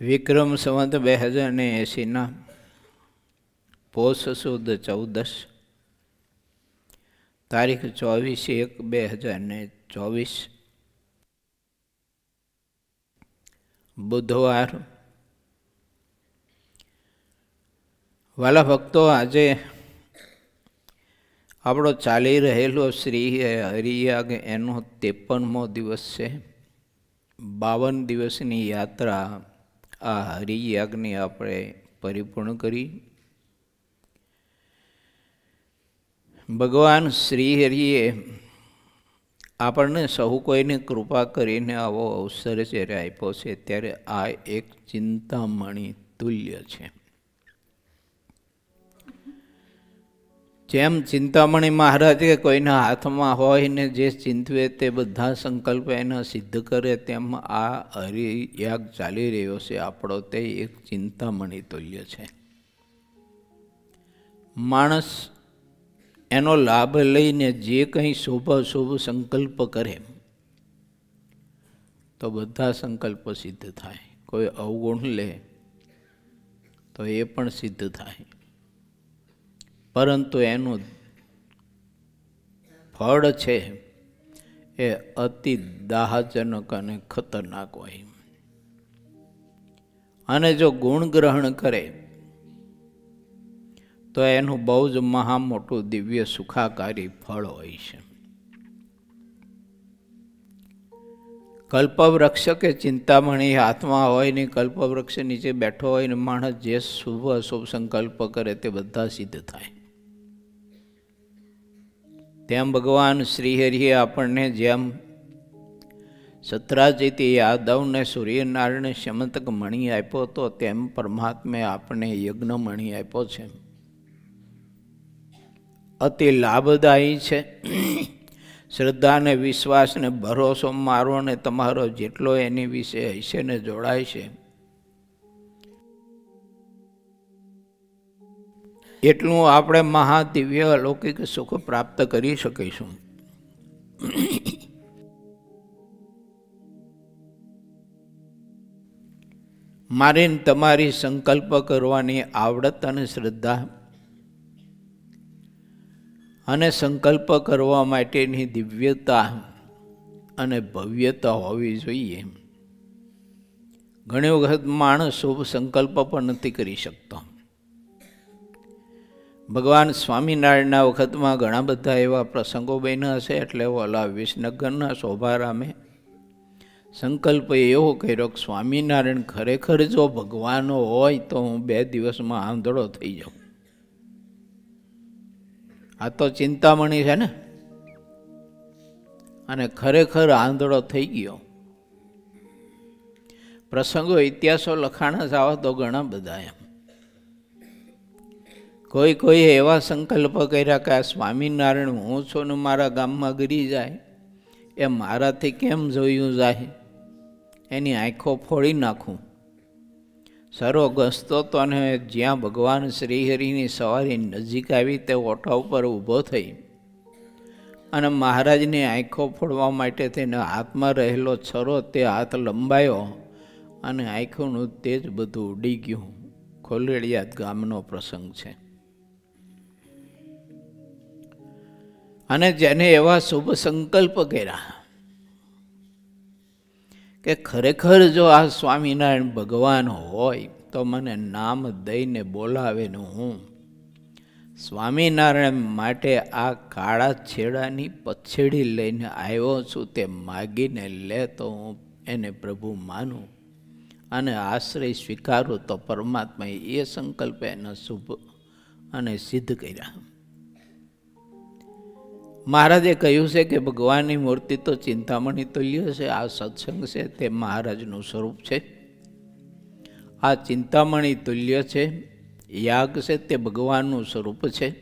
વિક્રમ સંવત 2080 પોષ સુદ 14 તારીખ 24/1/2024 બુધવાર. વાલા ભક્તો, આજે આપણો ચાલી રહેલો શ્રી હરિયાગ એનો 53મો દિવસ છે. 52 દિવસની યાત્રા આ હરિયાગની આપણે પરિપૂર્ણ કરી. ભગવાન શ્રી હરિએ આપણને સહુ કોઈને કૃપા કરીને આવો અવસર જ્યારે આપ્યો છે ત્યારે આ એક ચિંતામણી તુલ્ય છે. જેમ ચિંતામણી મહારાજે કોઈના હાથમાં હોય ને જે ચિંતવે તે બધા સંકલ્પ એના સિદ્ધ કરે, તેમ આ હરિયાગ ચાલી રહ્યો છે આપણો તે એક ચિંતામણી તુલ્ય છે. માણસ એનો લાભ લઈને જે કંઈ શુભ સંકલ્પ કરે તો બધા સંકલ્પ સિદ્ધ થાય. કોઈ અવગુણ લે તો એ પણ સિદ્ધ થાય, પરંતુ એનું ફળ છે એ અતિ દાહજનક અને ખતરનાક હોય. અને જો ગુણ ગ્રહણ કરે તો એનું બહુ જ મહા મોટું દિવ્ય સુખાકારી ફળ હોય છે. કલ્પવૃક્ષ કે ચિંતામણી હાથમાં હોય ને કલ્પવૃક્ષ નીચે બેઠો હોય ને માણસ જે શુભ અશુભ સંકલ્પ કરે તે બધા સિદ્ધ થાય. તેમ ભગવાન શ્રીહરિએ આપણને જેમ સત્રાજીત યાદવને સૂર્યનારાયણ શમંતક મણી આપ્યો હતો, તેમ પરમાત્માએ આપણને યજ્ઞ મણી આપ્યો છે. અતિ લાભદાયી છે. શ્રદ્ધા ને વિશ્વાસ ને ભરોસો મારો ને તમારો જેટલો એની વિશે હશે ને જોડાય છે, એટલું આપણે મહાદિવ્ય અલૌકિક સુખ પ્રાપ્ત કરી શકીશું. મારી તમારી સંકલ્પ કરવાની આવડત અને શ્રદ્ધા અને સંકલ્પ કરવા માટેની દિવ્યતા અને ભવ્યતા હોવી જોઈએ. ઘણી વખત માણસ શુભ સંકલ્પ પણ નથી કરી શકતો. ભગવાન સ્વામિનારાયણના વખતમાં ઘણા બધા એવા પ્રસંગો બન્યા હશે, એટલે ઓલા વિસનગરના શોભારામે સંકલ્પ એવો કર્યો કે સ્વામિનારાયણ ખરેખર જો ભગવાન હોય તો હું 2 દિવસમાં આંધળો થઈ જાઉં. આ તો ચિંતામણી છે ને, અને ખરેખર આંધળો થઈ ગયો. પ્રસંગો ઇતિહાસો લખાણા જાવ તો ઘણા બધા. એમ કોઈ એવા સંકલ્પ કર્યા કે આ સ્વામિનારાયણ હું છું ને મારા ગામમાં ગરી જાય એ મારાથી કેમ જોયું જાય, એની આંખો ફોડી નાખું. સરો ગસતો તો અને જ્યાં ભગવાન શ્રીહરિની સવારી નજીક આવી તે ઓઠા ઉપર ઊભો થઈ અને મહારાજની આંખો ફોડવા માટે તેને હાથમાં રહેલો છરો તે હાથ લંબાયો અને આંખોનું તેજ બધું ઉડી ગયું. ખોલેડિયાદ ગામનો પ્રસંગ છે. અને જેને એવા શુભ સંકલ્પ કર્યા કે ખરેખર જો આ સ્વામિનારાયણ ભગવાન હોય તો મને નામ દઈને બોલાવે ને હું સ્વામિનારાયણ માટે આ કાળા છેડાની પછેડી લઈને આવ્યો છું, તે માગીને લે તો હું એને પ્રભુ માનું અને આશ્રય સ્વીકારું. તો પરમાત્માએ એ સંકલ્પ એના શુભ અને સિદ્ધ કર્યા. મહારાજે કહ્યું છે કે ભગવાનની મૂર્તિ તો ચિંતામણી તુલ્ય છે. આ સત્સંગ છે તે મહારાજનું સ્વરૂપ છે. આ ચિંતામણી તુલ્ય છે. યાગ છે તે ભગવાનનું સ્વરૂપ છે,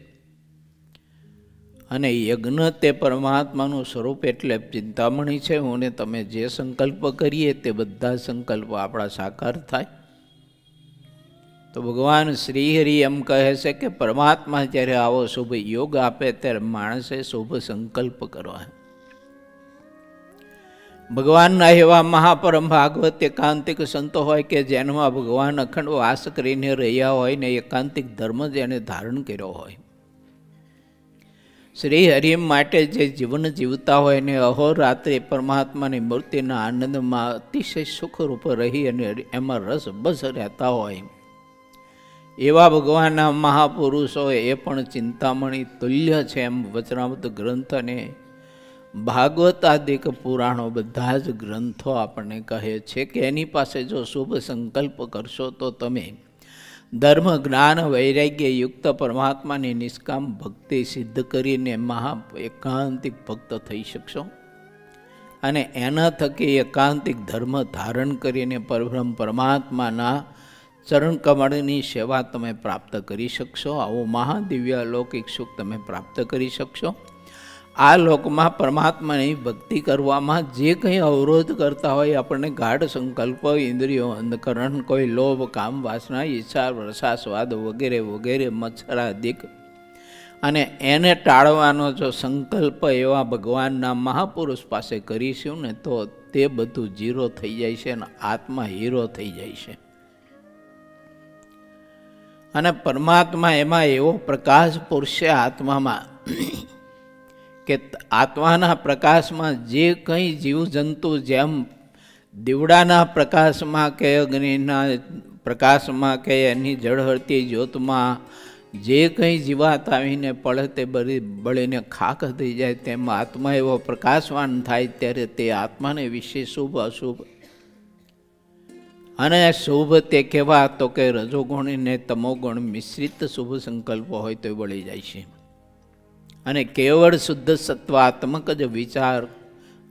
અને યજ્ઞ તે પરમાત્માનું સ્વરૂપ એટલે ચિંતામણી છે. હું ને તમે જે સંકલ્પ કરીએ તે બધા સંકલ્પો આપણા સાકાર થાય. તો ભગવાન શ્રીહરિ એમ કહે છે કે પરમાત્મા જ્યારે આવો શુભ યોગ આપે ત્યારે માણસે શુભ સંકલ્પ કરવા. ભગવાનના એવા મહાપરમ ભાગવત એકાંતિક સંતો હોય કે જેનમાં ભગવાન અખંડ વાસ કરીને રહ્યા હોય ને એકાંતિક ધર્મ જેને ધારણ કર્યો હોય, શ્રી હરિ માટે જે જીવન જીવતા હોય ને અહોરાત્રે પરમાત્માની મૂર્તિના આનંદમાં અતિશય સુખરૂપ રહી અને એમાં રસ બસ રહેતા હોય, એવા ભગવાનના મહાપુરુષો એ પણ ચિંતામણી તુલ્ય છે એમ વચનામૃત ગ્રંથ અને ભાગવતાદિક પુરાણો બધા જ ગ્રંથો આપણને કહે છે કે એની પાસે જો શુભ સંકલ્પ કરશો તો તમે ધર્મ જ્ઞાન વૈરાગ્ય યુક્ત પરમાત્માની નિષ્કામ ભક્તિ સિદ્ધ કરીને મહા એકાંતિક ભક્ત થઈ શકશો અને એના થકી એકાંતિક ધર્મ ધારણ કરીને પરબ્રહ્મ પરમાત્માના ચરણ કમળની સેવા તમે પ્રાપ્ત કરી શકશો. આવો મહાદિવ્ય લૌકિક સુખ તમે પ્રાપ્ત કરી શકશો. આ લોકમાં પરમાત્માની ભક્તિ કરવામાં જે કંઈ અવરોધ કરતા હોય, આપણને ગાઢ સંકલ્પ, ઇન્દ્રિયો, અંધકરણ, કોઈ લોભ, કામ, વાસના, ઈચ્છા, રસાસ્વાદ વગેરે વગેરે મચ્છરાદિક, અને એને ટાળવાનો જો સંકલ્પ એવા ભગવાનના મહાપુરુષ પાસે કરીશું ને તો તે બધું જીરો થઈ જાય છે અને આત્મા હીરો થઈ જાય છે. અને પરમાત્મા એમાં એવો પ્રકાશ પૂરશે આત્મામાં કે આત્માના પ્રકાશમાં જે કંઈ જીવજંતુ જેમ દીવડાના પ્રકાશમાં કે અગ્નિના પ્રકાશમાં કે એની જળહળતી જ્યોતમાં જે કંઈ જીવાત આવીને પડે તે બળીને ખાખ થઈ જાય, તેમ આત્મા એવો પ્રકાશવાન થાય ત્યારે તે આત્માને વિશે શુભ અશુભ અને શુભ તે કહેવા તો કે રજોગુણ ને તમોગુણ મિશ્રિત શુભ સંકલ્પો હોય તો બળી જાય છે અને કેવળ શુદ્ધ સત્વાત્મક જ વિચાર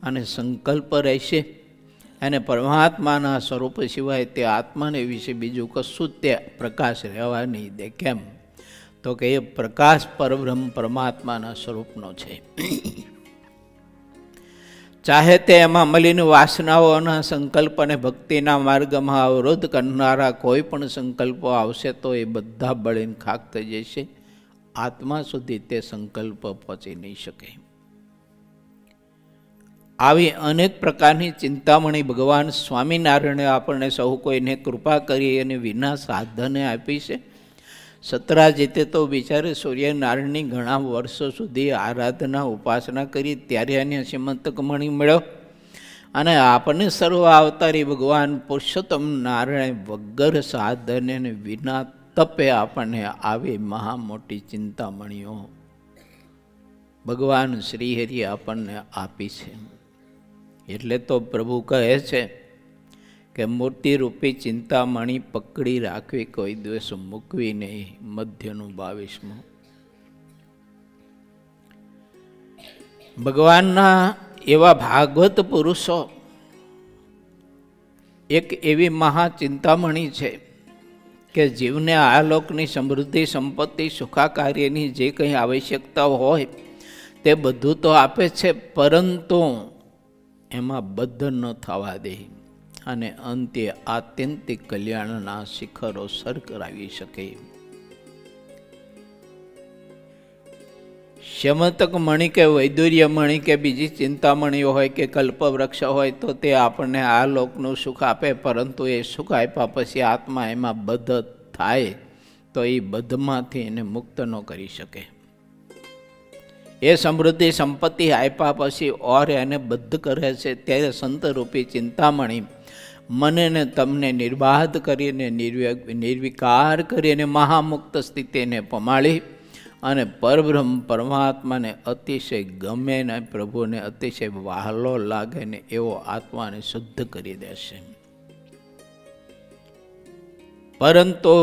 અને સંકલ્પ રહેશે અને પરમાત્માના સ્વરૂપ સિવાય તે આત્માને વિશે બીજું કશું તે પ્રકાશ રહેવા નહીં દે. કેમ તો કે એ પ્રકાશ પરબ્રહ્મ પરમાત્માના સ્વરૂપનો છે. ચાહે તે એમાં મલિન વાસનાઓના સંકલ્પ અને ભક્તિના માર્ગમાં અવરોધ કરનારા કોઈ પણ સંકલ્પો આવશે તો એ બધા બળીને ખાક થઈ જશે. આત્મા સુધી તે સંકલ્પ પહોંચી નહીં શકે. આવી અનેક પ્રકારની ચિંતામણી ભગવાન સ્વામિનારાયણે આપણને સૌ કોઈને કૃપા કરી અને વિના સાધને આપી છે. સતરાજીતે તો બિચારે સૂર્યનારાયણની ઘણા વર્ષો સુધી આરાધના ઉપાસના કરી ત્યારે એને શ્રીમંતક મણી મળ્યો અને આપણને સર્વ અવતારી ભગવાન પુરુષોત્તમ નારાયણ વગર સાધને અને વિના તપે આપણને આવી મહા મોટી ચિંતામણીઓ ભગવાન શ્રીહરિ આપણને આપી છે. એટલે તો પ્રભુ કહે છે કે મૂર્તિરૂપી ચિંતામણી પકડી રાખવી, કોઈ દિવસ મૂકવી નહીં. મધ્યનું 22. ભગવાનના એવા ભાગવત પુરુષો એક એવી મહાચિંતામણી છે કે જીવને આ લોકની સમૃદ્ધિ, સંપત્તિ, સુખાકાર્યની જે કંઈ આવશ્યકતાઓ હોય તે બધું તો આપે છે, પરંતુ એમાં બદ્ધ ન થવા દે અને અંતે આત્યંતિક કલ્યાણના શિખરો સર કરાવી શકે. શમતક મણી કે વૈદુર્ય મણી કે બીજી ચિંતામણીઓ હોય કે કલ્પવૃક્ષ હોય તો તે આપણને આ લોકનું સુખ આપે, પરંતુ એ સુખ આપ્યા પછી આત્મા એમાં બદ્ધ થાય તો એ બદ્ધમાંથી એને મુક્ત ન કરી શકે. એ સમૃદ્ધિ સંપત્તિ આપ્યા પછી ઓર એને બદ્ધ કરે છે. ત્યારે સંતરૂપી ચિંતામણી મનને તમને નિર્બાધ કરીને નિર્વિકાર કરીને મહામુક્ત સ્થિતિને પમાડી અને પરબ્રહ્મ પરમાત્માને અતિશય ગમે ને પ્રભુને અતિશય વહાલો લાગે ને એવો આત્માને શુદ્ધ કરી દેશે. પરંતુ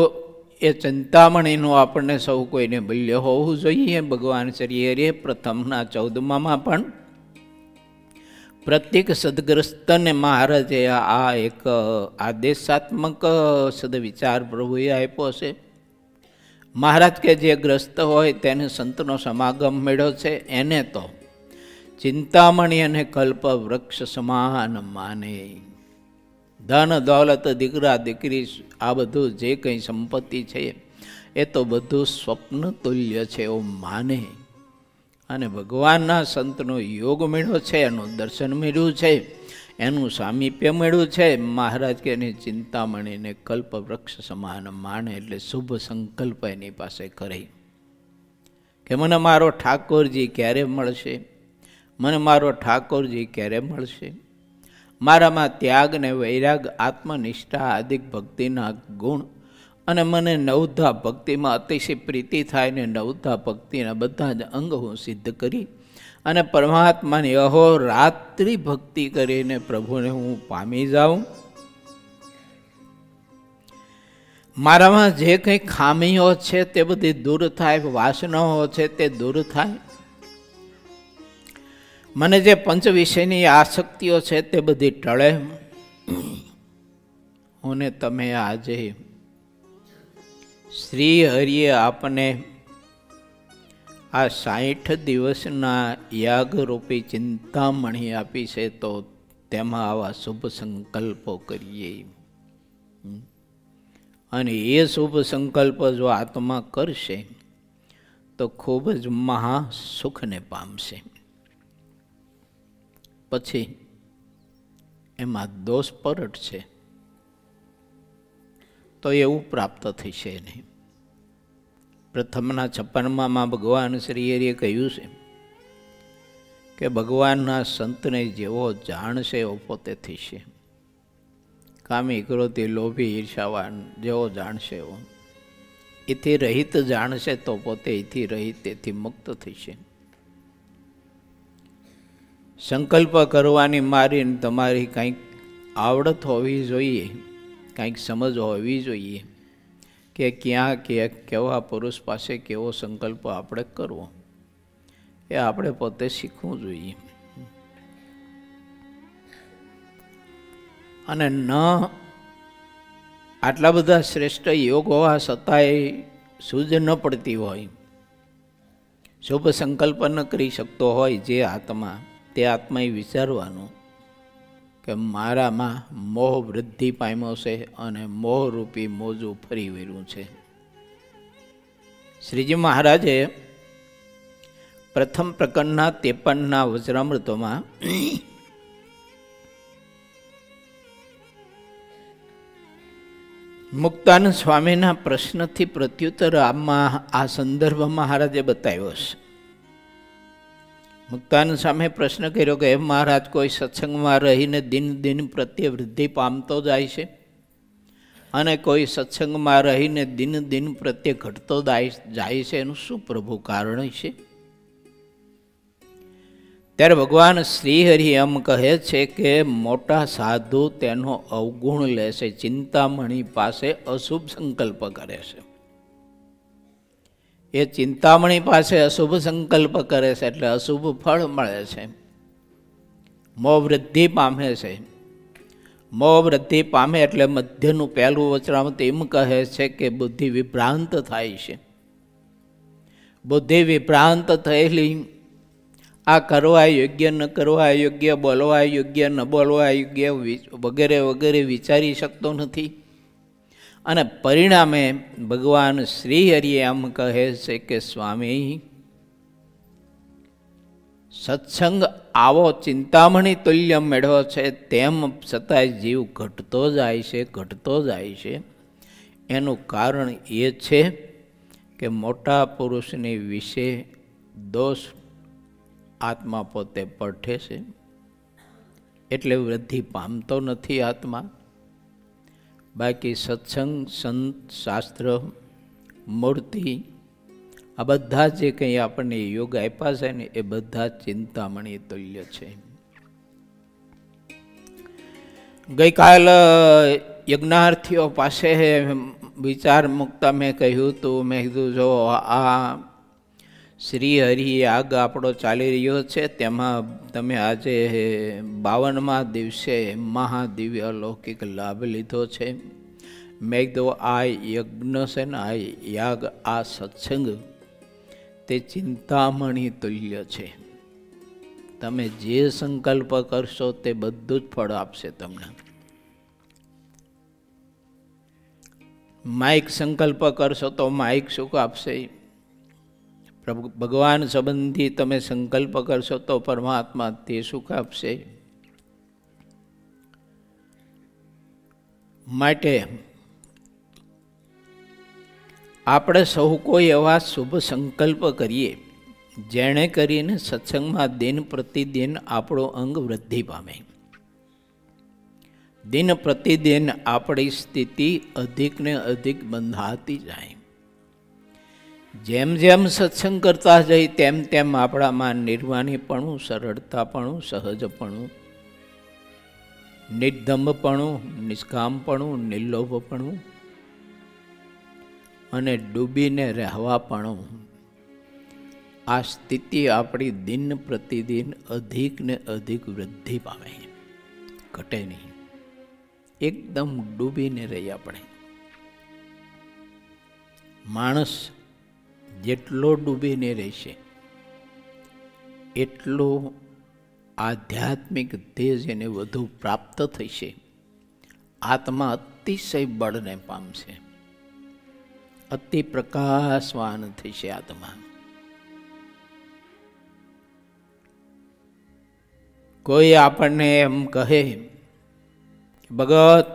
એ ચિંતામણીનું આપણને સૌ કોઈને બલ્ય હોવું જોઈએ. ભગવાન શ્રી હરિએ પ્રથમના 14માં પણ પ્રત્યેક સદગ્રસ્તને મહારાજે આ એક આદેશાત્મક સદવિચાર પ્રભુએ આપ્યો છે. મહારાજ કે જે ગ્રસ્ત હોય તેને સંતનો સમાગમ મળ્યો છે, એને તો ચિંતામણી અને કલ્પ વૃક્ષ સમાન માને. ધન દોલત, દીકરા દીકરી, આ બધું જે કંઈ સંપત્તિ છે એ તો બધું સ્વપ્ન તુલ્ય છે એવું માને. અને ભગવાનના સંતનો યોગ મળ્યો છે, એનું દર્શન મળ્યું છે, એનું સામીપ્ય મળ્યું છે. મહારાજ કે એની ચિંતામણીને કલ્પવૃક્ષ સમાન માને, એટલે શુભ સંકલ્પ એની પાસે કરે કે મને મારો ઠાકોરજી ક્યારે મળશે, મને મારો ઠાકોરજી ક્યારે મળશે. મારામાં ત્યાગ ને વૈરાગ, આત્મનિષ્ઠા, આદિક ભક્તિના ગુણ અને મને નવધા ભક્તિમાં અતિશય પ્રીતિ થાય ને નવધા ભક્તિના બધા જ અંગ હું સિદ્ધ કરી અને પરમાત્માની અહોરાત્રિ ભક્તિ કરીને પ્રભુને હું પામી જાઉં. મારામાં જે કંઈ ખામીઓ છે તે બધી દૂર થાય, વાસનાઓ છે તે દૂર થાય. મને જે પંચ વિષયની આસક્તિઓ છે તે બધી ટળે. અને તમે આજે શ્રી હરિએ આપને આ 60 દિવસના યાગરૂપી ચિંતામણી આપી છે, તો તેમાં આવા શુભ સંકલ્પો કરીએ. અને એ શુભ સંકલ્પ જો આત્મા કરશે તો ખૂબ જ મહા સુખને પામશે. પછી એમાં દોષ પરટ છે તો એવું પ્રાપ્ત થશે નહીં. પ્રથમના 56માં ભગવાન શ્રી હરિએ કહ્યું છે કે ભગવાનના સંતને જેવો જાણશે એવો પોતે થશે. કામી, ક્રોધી, લોભી, ઈર્ષાવાન જેવો જાણશે એવો, એથી રહિત જાણશે તો પોતે એથી રહિત, તેથી મુક્ત થશે. સંકલ્પ કરવાની મારી તમારી કંઈક આવડત હોવી જોઈએ, કંઈક સમજ હોવી જોઈએ કે ક્યાં કેવા પુરુષ પાસે કેવો સંકલ્પ આપણે કરવો, એ આપણે પોતે શીખવું જોઈએ. અને ન આટલા બધા શ્રેષ્ઠ યોગ હોવા છતાંય સૂઝ ન પડતી હોય, શુભ સંકલ્પ ન કરી શકતો હોય જે આત્મા, તે આત્માએ વિચારવાનું કે મારામાં મોહ વૃદ્ધિ પામ્યો છે અને મોહરૂપી મોજું ફરી વળ્યું છે. શ્રીજી મહારાજે પ્રથમ પ્રકરણના 53ના વચનામૃતોમાં મુક્તાનંદ સ્વામીના પ્રશ્નથી પ્રત્યુત્તર આમાં આ સંદર્ભ મહારાજે બતાવ્યો છે. મુક્તાનંદ સામે પ્રશ્ન કર્યો કે હે મહારાજ, કોઈ સત્સંગમાં રહીને દિન દિન પ્રત્યે વૃદ્ધિ પામતો જાય છે અને કોઈ સત્સંગમાં રહીને દિન દિન પ્રત્યે ઘટતો જાય છે, એનું શું પ્રભુ કારણ છે? ત્યારે ભગવાન શ્રીહરિ એમ કહે છે કે મોટા સાધુ તેનો અવગુણ લે છે, ચિંતામણી પાસે અશુભ સંકલ્પ કરે છે. એ ચિંતામણી પાસે અશુભ સંકલ્પ કરે છે એટલે અશુભ ફળ મળે છે, મોહ વૃદ્ધિ પામે છે. મોહ વૃદ્ધિ પામે એટલે મધ્યનું પહેલું વચનામૃત એમ કહે છે કે બુદ્ધિ વિભ્રાંત થાય છે. બુદ્ધિ વિભ્રાંત થયેલી આ કરવા યોગ્ય, ન કરવા યોગ્ય, બોલવા યોગ્ય, ન બોલવા યોગ્ય વગેરે વગેરે વિચારી શકતો નથી. અને પરિણામે ભગવાન શ્રીહરિએ એમ કહે છે કે સ્વામી, સત્સંગ આવો ચિંતામણી તુલ્ય મેળવ્યો છે, તેમ છતાંય જીવ ઘટતો જાય છે, ઘટતો જાય છે. એનું કારણ એ છે કે મોટા પુરુષની વિશે દોષ આત્મા પોતે પડઠે છે, એટલે વૃદ્ધિ પામતો નથી આત્મા. બાકી સત્સંગ, સંત, શાસ્ત્ર, મૂર્તિ, આ બધા જે કંઈ આપણને યોગ આપ્યા છે ને એ બધા ચિંતામણી તુલ્ય છે. ગઈકાલ યજ્ઞાર્થીઓ પાસે વિચાર મૂકતા મેં કહ્યું હતું, મેં કીધું જો આ શ્રી હરિ યાગ આપણો ચાલી રહ્યો છે, તેમાં તમે આજે 52મા દિવસે મહાદિવ્ય અલૌકિક લાભ લીધો છે. મેં કીધું આ યજ્ઞ છે ને, આ યાગ, આ સત્સંગ તે ચિંતામણી તુલ્ય છે. તમે જે સંકલ્પ કરશો તે બધું જ ફળ આપશે તમને. માઇક સંકલ્પ કરશો તો માઇક સુખ આપશે. ભગવાન સંબંધી તમે સંકલ્પ કરશો તો પરમાત્મા તે સુખ આપશે. માટે આપણે સૌ કોઈ એવા શુભ સંકલ્પ કરીએ જેણે કરીને સત્સંગમાં દિન પ્રતિદિન આપણો અંગ વૃદ્ધિ પામે, દિન પ્રતિદિન આપણી સ્થિતિ અધિક ને અધિક બંધાતી જાય. જેમ જેમ સત્સંગ કરતા જાય તેમ તેમ આપણામાં નિર્વાણીપણું, સરળતાપણું, સહજપણું, નિર્દંભપણું, નિષ્કામપણું, નિર્લોભપણું અને ડૂબીને રહેવાપણું, આ સ્થિતિ આપણી દિન પ્રતિદિન અધિક ને અધિક વૃદ્ધિ પામે, ઘટે નહીં. એકદમ ડૂબીને રહી આપણે. માણસ જેટલો ડૂબીને રહેશે એટલો આધ્યાત્મિક તેજ એને વધુ પ્રાપ્ત થશે. આત્મા અતિશય બળને પામશે, અતિ પ્રકાશવાન થશે આત્મા. કોઈ આપણને એમ કહે, ભગત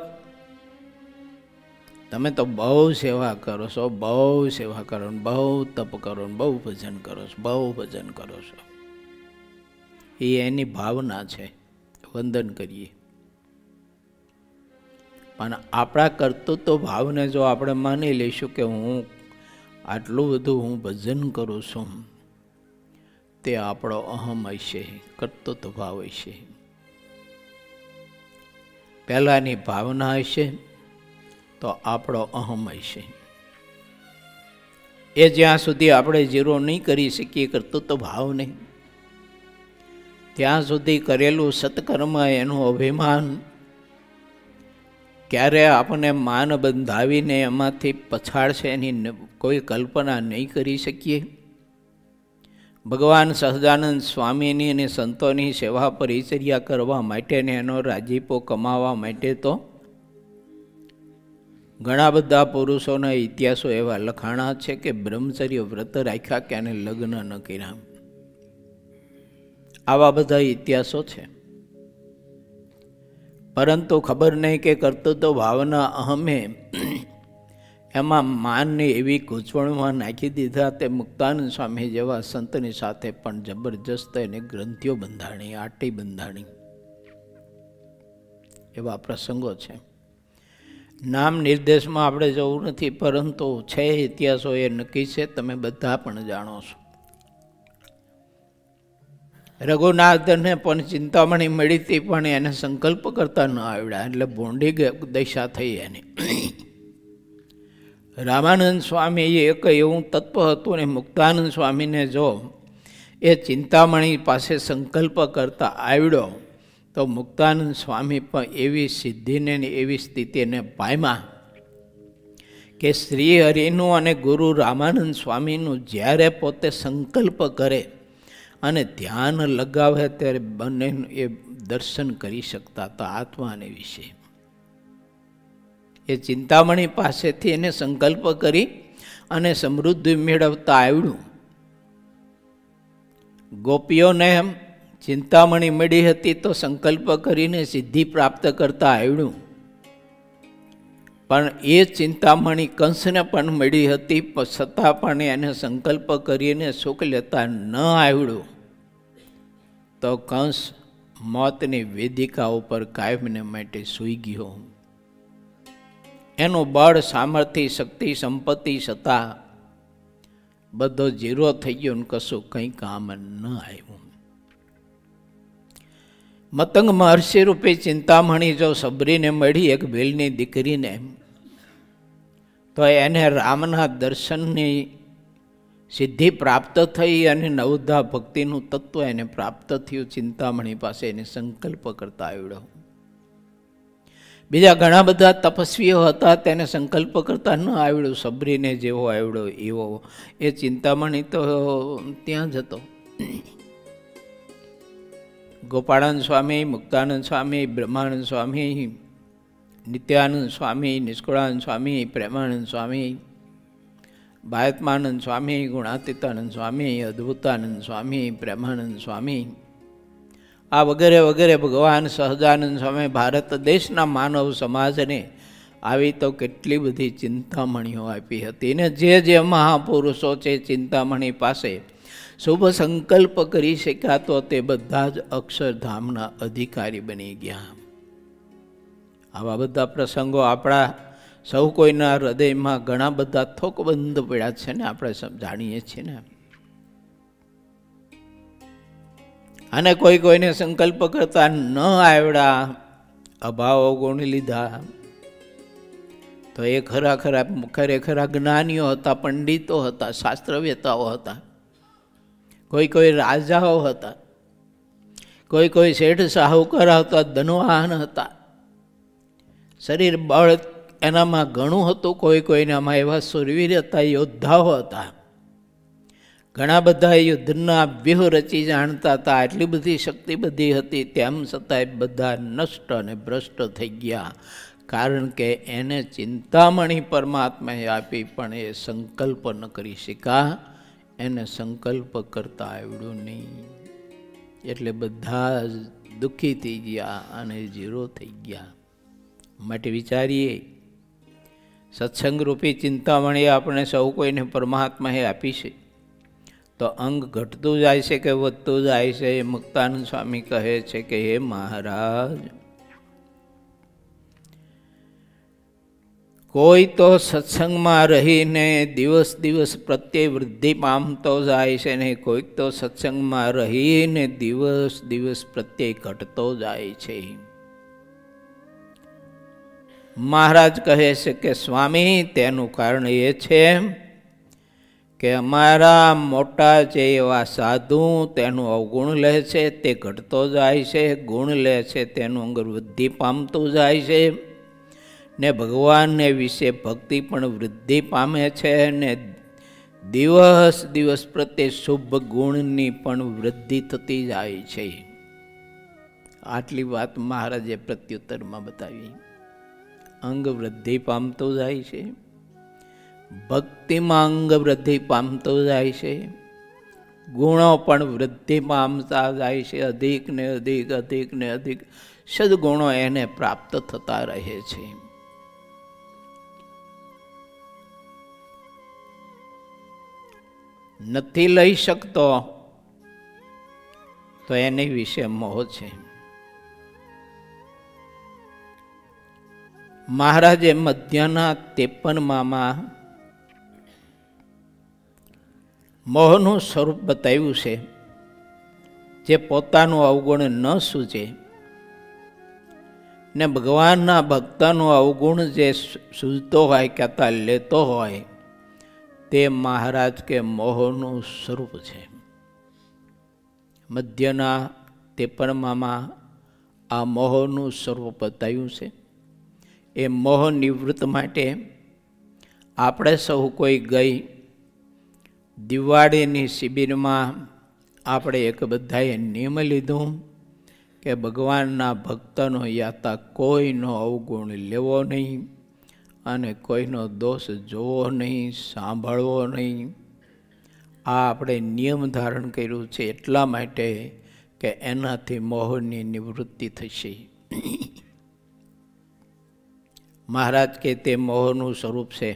તમે તો બહુ સેવા કરો છો, બહુ સેવા કરો, બહુ તપ કરો, બહુ ભજન કરો છો, બહુ ભજન કરો છો, એ એની ભાવના છે, વંદન કરીએ. પણ આપણા કર્તૃત્વ ભાવને જો આપણે માની લઈશું કે હું આટલું બધું હું ભજન કરું છું, તે આપણો અહમ હશે, કર્તૃત્વ ભાવ હશે. પહેલાંની ભાવના હશે તો આપણો અહમ હશે. એ જ્યાં સુધી આપણે ઝીરો નહીં કરી શકીએ કર્તૃત્વ ભાવને, ત્યાં સુધી કરેલું સત્કર્મ એનું અભિમાન ક્યારે આપણને માન બંધાવીને એમાંથી પછાડશે એની કોઈ કલ્પના નહીં કરી શકીએ. ભગવાન સહજાનંદ સ્વામીની અને સંતોની સેવા પરિચર્યા કરવા માટે ને એનો રાજીપો કમાવા માટે તો ઘણા બધા પુરુષોના ઇતિહાસો એવા લખાણા છે કે બ્રહ્મચર્ય વ્રત રાખ્યા કે એને લગ્ન ન કર્યા. આવા બધા ઇતિહાસો છે. પરંતુ ખબર નહીં કે કર્તૃત્વ ભાવના અહમે એમાં માનને એવી ગૂંચવણમાં નાખી દીધા. તે મુક્તાનંદ સ્વામી જેવા સંતની સાથે પણ જબરજસ્ત એને ગ્રંથિઓ બંધાણી, આટી બંધાણી, એવા પ્રસંગો છે. નામ નિર્દેશમાં આપણે જવું નથી, પરંતુ છે ઇતિહાસો એ નક્કી છે, તમે બધા પણ જાણો છો. રઘુનાથને પણ ચિંતામણી મળી હતી, પણ એને સંકલ્પ કરતા ન આવડ્યા, એટલે ભૂંડી દશા થઈ એની. રામાનંદ સ્વામી એક એવું તત્વ હતું ને મુક્તાનંદ સ્વામીને જો એ ચિંતામણી પાસે સંકલ્પ કરતા આવડ્યો તો મુક્તાનંદ સ્વામી પણ એવી સિદ્ધિને એવી સ્થિતિને પામ્યા કે શ્રી હરિનું અને ગુરુ રામાનંદ સ્વામીનું જ્યારે પોતે સંકલ્પ કરે અને ધ્યાન લગાવે ત્યારે બંને એ દર્શન કરી શકતા હતા આત્માને વિશે. એ ચિંતામણી પાસેથી એને સંકલ્પ કરી અને સમૃદ્ધિ મેળવતા આવડ્યું. ગોપીઓને ચિંતામણી મળી હતી તો સંકલ્પ કરીને સિદ્ધિ પ્રાપ્ત કરતા આવડ્યું, પણ એ ચિંતામણી કંસને પણ મળી હતી, છતાં પણ એને સંકલ્પ કરીને સુખ લેતા ન આવડ્યું તો કંસ મોતની વેદિકા ઉપર કાયમને માટે સૂઈ ગયો. એનું બળ, સામર્થ્ય, શક્તિ, સંપત્તિ છતાં બધો જીરો થઈ ગયો ને કશું કંઈ કામ ન આવ્યું. મતંગ મહર્ષિ રૂપે ચિંતામણી જો સબરીને મળી, એક ભીલની દીકરીને, તો એને રામના દર્શનની સિદ્ધિ પ્રાપ્ત થઈ અને નવધા ભક્તિનું તત્વ એને પ્રાપ્ત થયું. ચિંતામણી પાસે એને સંકલ્પ કરતા આવડ્યો. બીજા ઘણા બધા તપસ્વીઓ હતા, તેને સંકલ્પ કરતા ન આવડ્યું. સબરીને જેવો આવડ્યો એવો એ ચિંતામણી તો ત્યાં જ હતો. ગોપાળાનંદ સ્વામી, મુક્તાનંદ સ્વામી, બ્રહ્માનંદ સ્વામી, નિત્યાનંદ સ્વામી, નિષ્કુળાનંદ સ્વામી, પ્રેમાનંદ સ્વામી, ભાયત્માનંદ સ્વામી, ગુણાતીતાનંદ સ્વામી, અદ્ભુતાનંદ સ્વામી, પ્રેમાનંદ સ્વામી, આ વગેરે વગેરે ભગવાન સહજાનંદ સ્વામી ભારત દેશના માનવ સમાજને આવી તો કેટલી બધી ચિંતામણીઓ આપી હતી ને જે મહાપુરુષો છે ચિંતામણી પાસે શુભ સંકલ્પ કરી શક્યા તો તે બધા જ અક્ષરધામના અધિકારી બની ગયા. આવા બધા પ્રસંગો આપણા સૌ કોઈના હૃદયમાં ઘણા બધા થોકબંધ પડ્યા છે ને, આપણે જાણીએ છીએ ને. અને કોઈને સંકલ્પ કરતા ન આવડા, અભાવો ગુણ લીધા, તો એ ખરેખરા જ્ઞાનીઓ હતા, પંડિતો હતા, શાસ્ત્રવેતાઓ હતા. કોઈ રાજાઓ હતા, કોઈ શેઠ સાહુકાર હતા, ધનવાન હતા. શરીર બળ એનામાં ઘણું હતું. કોઈનામાં એવા સુરવીર હતા, યોદ્ધાઓ હતા. ઘણા બધા યુદ્ધના વ્યૂહ રચી જાણતા હતા. એટલી બધી શક્તિ બધી હતી, તેમ છતાંય બધા નષ્ટ અને ભ્રષ્ટ થઈ ગયા. કારણ કે એને ચિંતામણી પરમાત્માએ આપી, પણ એ સંકલ્પ ન કરી શક્યા. એને સંકલ્પ કરતા આવડ્યું નહીં, એટલે બધા જ દુઃખી થઈ ગયા અને ઝીરો થઈ ગયા. માટે વિચારીએ, સત્સંગરૂપી ચિંતામણી આપણે સૌ કોઈને પરમાત્માએ આપી છે, તો અંગ ઘટતું જાય છે કે વધતું જાય છે? એ મુક્તાનંદ સ્વામી કહે છે કે હે મહારાજ, કોઈ તો સત્સંગમાં રહીને દિવસ પ્રત્યે વૃદ્ધિ પામતો જાય છે ને કોઈક તો સત્સંગમાં રહીને દિવસ પ્રત્યે ઘટતો જાય છે. મહારાજ કહે છે કે સ્વામી, તેનું કારણ એ છે કે અમારા મોટા જે એવા સાધુ તેનું અવગુણ લે છે, તે ઘટતો જાય છે. ગુણ લે છે તેનું અંગ વૃદ્ધિ પામતું જાય છે ને ભગવાનને વિશે ભક્તિ પણ વૃદ્ધિ પામે છે ને દિવસ પ્રત્યે શુભ ગુણની પણ વૃદ્ધિ થતી જાય છે. આટલી વાત મહારાજે પ્રત્યુત્તરમાં બતાવી. અંગ વૃદ્ધિ પામતું જાય છે, ભક્તિમાં અંગ વૃદ્ધિ પામતો જાય છે, ગુણો પણ વૃદ્ધિ પામતા જાય છે. અધિક ને અધિક સદગુણો એને પ્રાપ્ત થતા રહે છે. નથી લઈ શકતો તો એની વિશે મોહ છે. મહારાજે મધ્યના 53માં મોહનું સ્વરૂપ બતાવ્યું છે. જે પોતાનું અવગુણ ન સૂજે ને ભગવાનના ભક્તનું અવગુણ જે સૂજતો હોય, કહેતા લેતો હોય, તે મહારાજ કે મોહનું સ્વરૂપ છે. મધ્યના 53માં આ મોહનું સ્વરૂપ બતાવ્યું છે. એ મોહ નિવૃત્ત માટે આપણે સૌ કોઈ ગઈ દિવાળીની શિબિરમાં આપણે એક બધાએ નિયમ લીધું કે ભગવાનના ભક્તનો યાતા કોઈનો અવગુણ લેવો નહીં અને કોઈનો દોષ જોવો નહીં, સાંભળવો નહીં. આ આપણે નિયમ ધારણ કર્યું છે એટલા માટે કે એનાથી મોહની નિવૃત્તિ થશે. મહારાજ કે તે મોહનું સ્વરૂપ છે.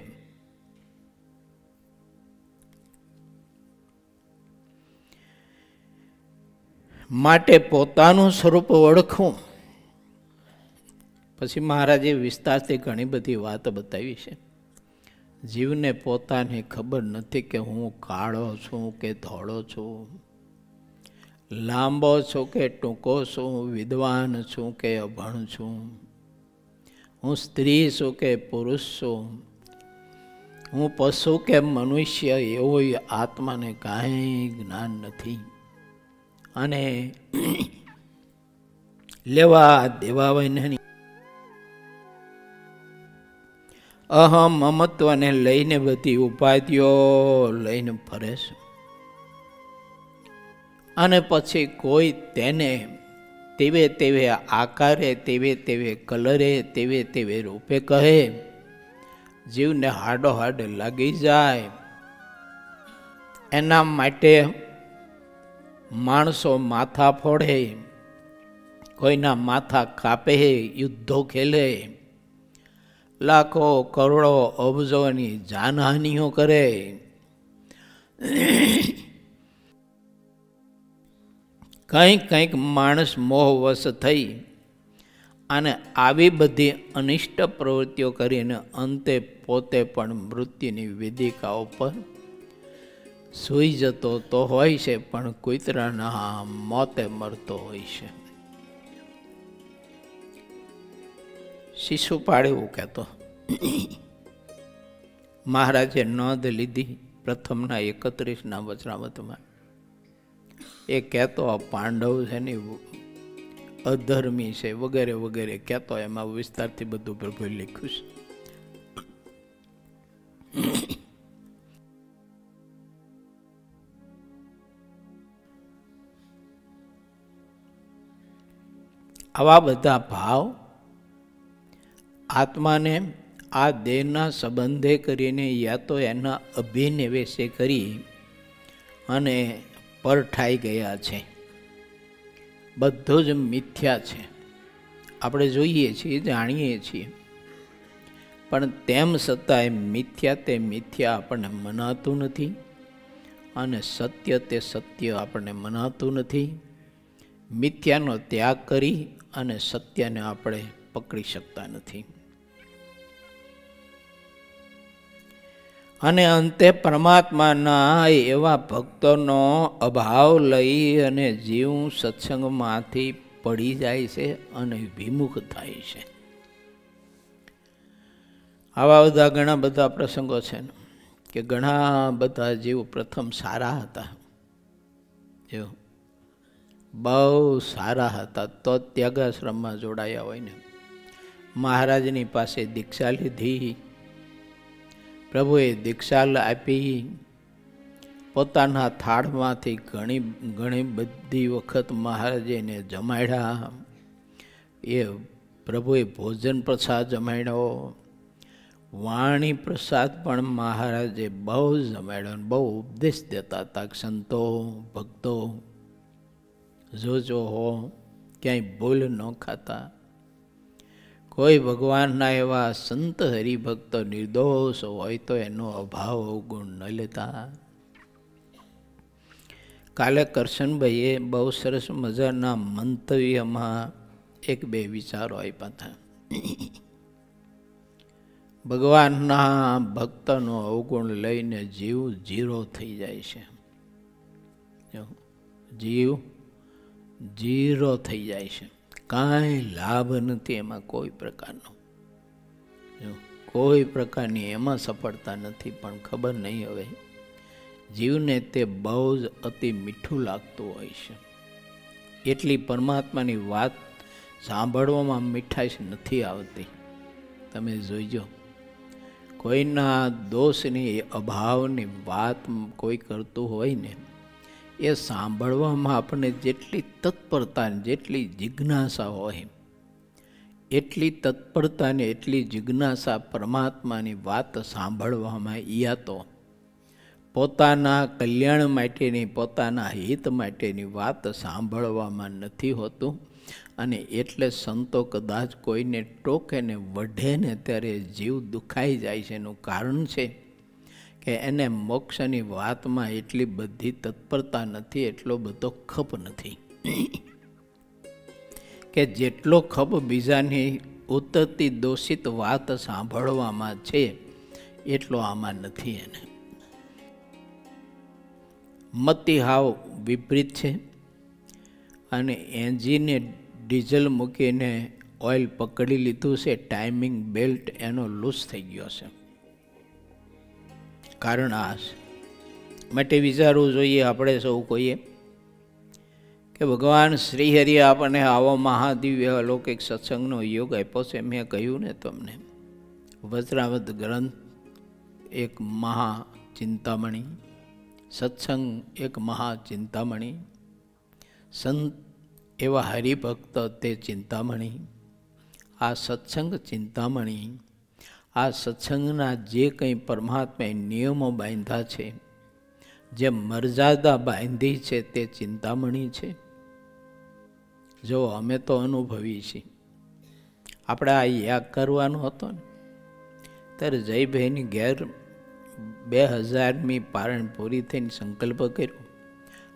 માટે પોતાનું સ્વરૂપ ઓળખવું. પછી મહારાજે વિસ્તારથી ઘણી બધી વાત બતાવી છે. જીવને પોતાને ખબર નથી કે હું કાળો છું કે ધોળો છું, લાંબો છું કે ટૂંકો છું, વિદ્વાન છું કે અભણ છું, હું સ્ત્રી છું કે પુરુષ છું, હું પશુ કે મનુષ્ય, એવું આત્માને કાંઈ જ્ઞાન નથી. અને લેવા દેવા વૈજ્ઞાનિક અહમ મમત્વને લઈને બધી ઉપાધિઓ લઈને ફરે છે. અને પછી કોઈ તેને તેવે આકારે, તેવે કલરે, તેવે રૂપે કહે, જીવને હાડોહાડ લાગી જાય. એના માટે માણસો માથા ફોડે, કોઈના માથા કાપે, યુદ્ધો ખેલે, લાખો કરોડો અબજોની જાનહાનિઓ કરે, કંઈક માણસ મોહવશ થઈ અને આવી બધી અનિષ્ટ પ્રવૃત્તિઓ કરીને અંતે પોતે પણ મૃત્યુની વેદિકા ઉપર સૂઈ જતો તો હોય છે, પણ કૂતરાના મોતે મરતો હોય છે. શિશુપાળ એવું કહેતો. મહારાજે નોંધ લીધી પ્રથમના 31ના વચનામૃતમાં. એ કહેતો પાંડવ છે ને અધર્મી છે વગેરે વગેરે કહેતો. એમાં વિસ્તારથી બધું પ્રભુએ લખ્યું છે. આવા બધા ભાવ આત્માને આ દેહના સંબંધે કરીને યા તો એના અભિનિવેશે કરી અને પરઠાઈ ગયા છે. બધું જ મિથ્યા છે. આપણે જોઈએ છીએ, જાણીએ છીએ, પણ તેમ છતાંય મિથ્યા તે મિથ્યા આપણને મનાતું નથી અને સત્ય તે સત્ય આપણને મનાતું નથી. મિથ્યાનો ત્યાગ કરી અને સત્યને આપણે પકડી શકતા નથી. અને અંતે પરમાત્માના એવા ભક્તોનો અભાવ લઈ અને જીવ સત્સંગમાંથી પડી જાય છે અને વિમુખ થાય છે. આવા બધા ઘણા બધા પ્રસંગો છે ને કે ઘણા બધા જીવ પ્રથમ સારા હતા, જો બહુ સારા હતા, તો ત્યાગાશ્રમમાં જોડાયા હોય ને, મહારાજની પાસે દીક્ષા લીધી, પ્રભુએ દીક્ષા આપી, પોતાના થાળમાંથી ઘણી બધી વખત મહારાજને જમાડ્યા, એ પ્રભુએ ભોજન પ્રસાદ જમાડ્યો, વાણી પ્રસાદ પણ મહારાજે બહુ જમાડ્યો, બહુ ઉપદેશ દેતા હતા. સંતો ભક્તો જોજો હો, ક્યાંય ભૂલ ન ખાતા. કોઈ ભગવાનના એવા સંત હરિભક્ત નિર્દોષ હોય તો એનો અભાવ અવગુણ ન લેતા. કાલે કરશનભાઈએ બહુ સરસ મજાના મંતવ્યમાં એક બે વિચારો આપ્યા હતા. ભગવાનના ભક્તનો અવગુણ લઈને જીવ જીરો થઈ જાય છે. જીવ જીરો થઈ જાય છે, કાંઈ લાભ નથી એમાં કોઈ પ્રકારનો, કોઈ પ્રકારની એમાં સફળતા નથી. પણ ખબર નહીં હવે જીવને તે બહુ જ અતિ મીઠું લાગતું હોય છે. એટલી પરમાત્માની વાત સાંભળવામાં મીઠાશ નથી આવતી. તમે જોઈજો, કોઈના દોષની અભાવની વાત કોઈ કરતું હોય ને, એ સાંભળવામાં આપણને જેટલી તત્પરતા જેટલી જિજ્ઞાસા હોય, એટલી તત્પરતા ને એટલી જિજ્ઞાસા પરમાત્માની વાત સાંભળવામાં યા તો પોતાના કલ્યાણ માટેની, પોતાના હિત માટેની વાત સાંભળવામાં નથી હોતું. અને એટલે સંતો કદાચ કોઈને ટોકે ને વઢે ને ત્યારે જીવ દુખાઈ જાય છે. એનું કારણ છે કે એને મોક્ષની વાતમાં એટલી બધી તત્પરતા નથી, એટલો બધો ખપ નથી, કે જેટલો ખપ બીજાની ઉતરતી દોષિત વાત સાંભળવામાં છે એટલો આમાં નથી. એને મતિ હાવ વિપરીત છે. અને એન્જિને ડીઝલ મૂકીને ઓઇલ પકડી લીધું છે, ટાઈમિંગ બેલ્ટ એનો લૂઝ થઈ ગયો છે. કારણ આ માટે વિચારવું જોઈએ આપણે સૌ કોઈએ કે ભગવાન શ્રીહરિ આપણને આવો મહાદિવ્ય અલૌકિક સત્સંગનો યોગ આપ્યો છે. મેં કહ્યું ને તમને, વજ્રાવત ગ્રંથ એક મહાચિંતામણી, સત્સંગ એક મહાચિંતામણી, સંત એવા હરિભક્ત તે ચિંતામણી, આ સત્સંગ ચિંતામણી, આ સત્સંગના જે કંઈ પરમાત્માએ નિયમો બાંધ્યા છે, જે મર્યાદા બાંધી છે, તે ચિંતામણી છે. જો અમે તો અનુભવી છીએ. આપણે આ યાગ કરવાનો હતો ને, ત્યારે જયભાઈની ઘેર 2000મી પારણ પૂરી થઈને સંકલ્પ કર્યો.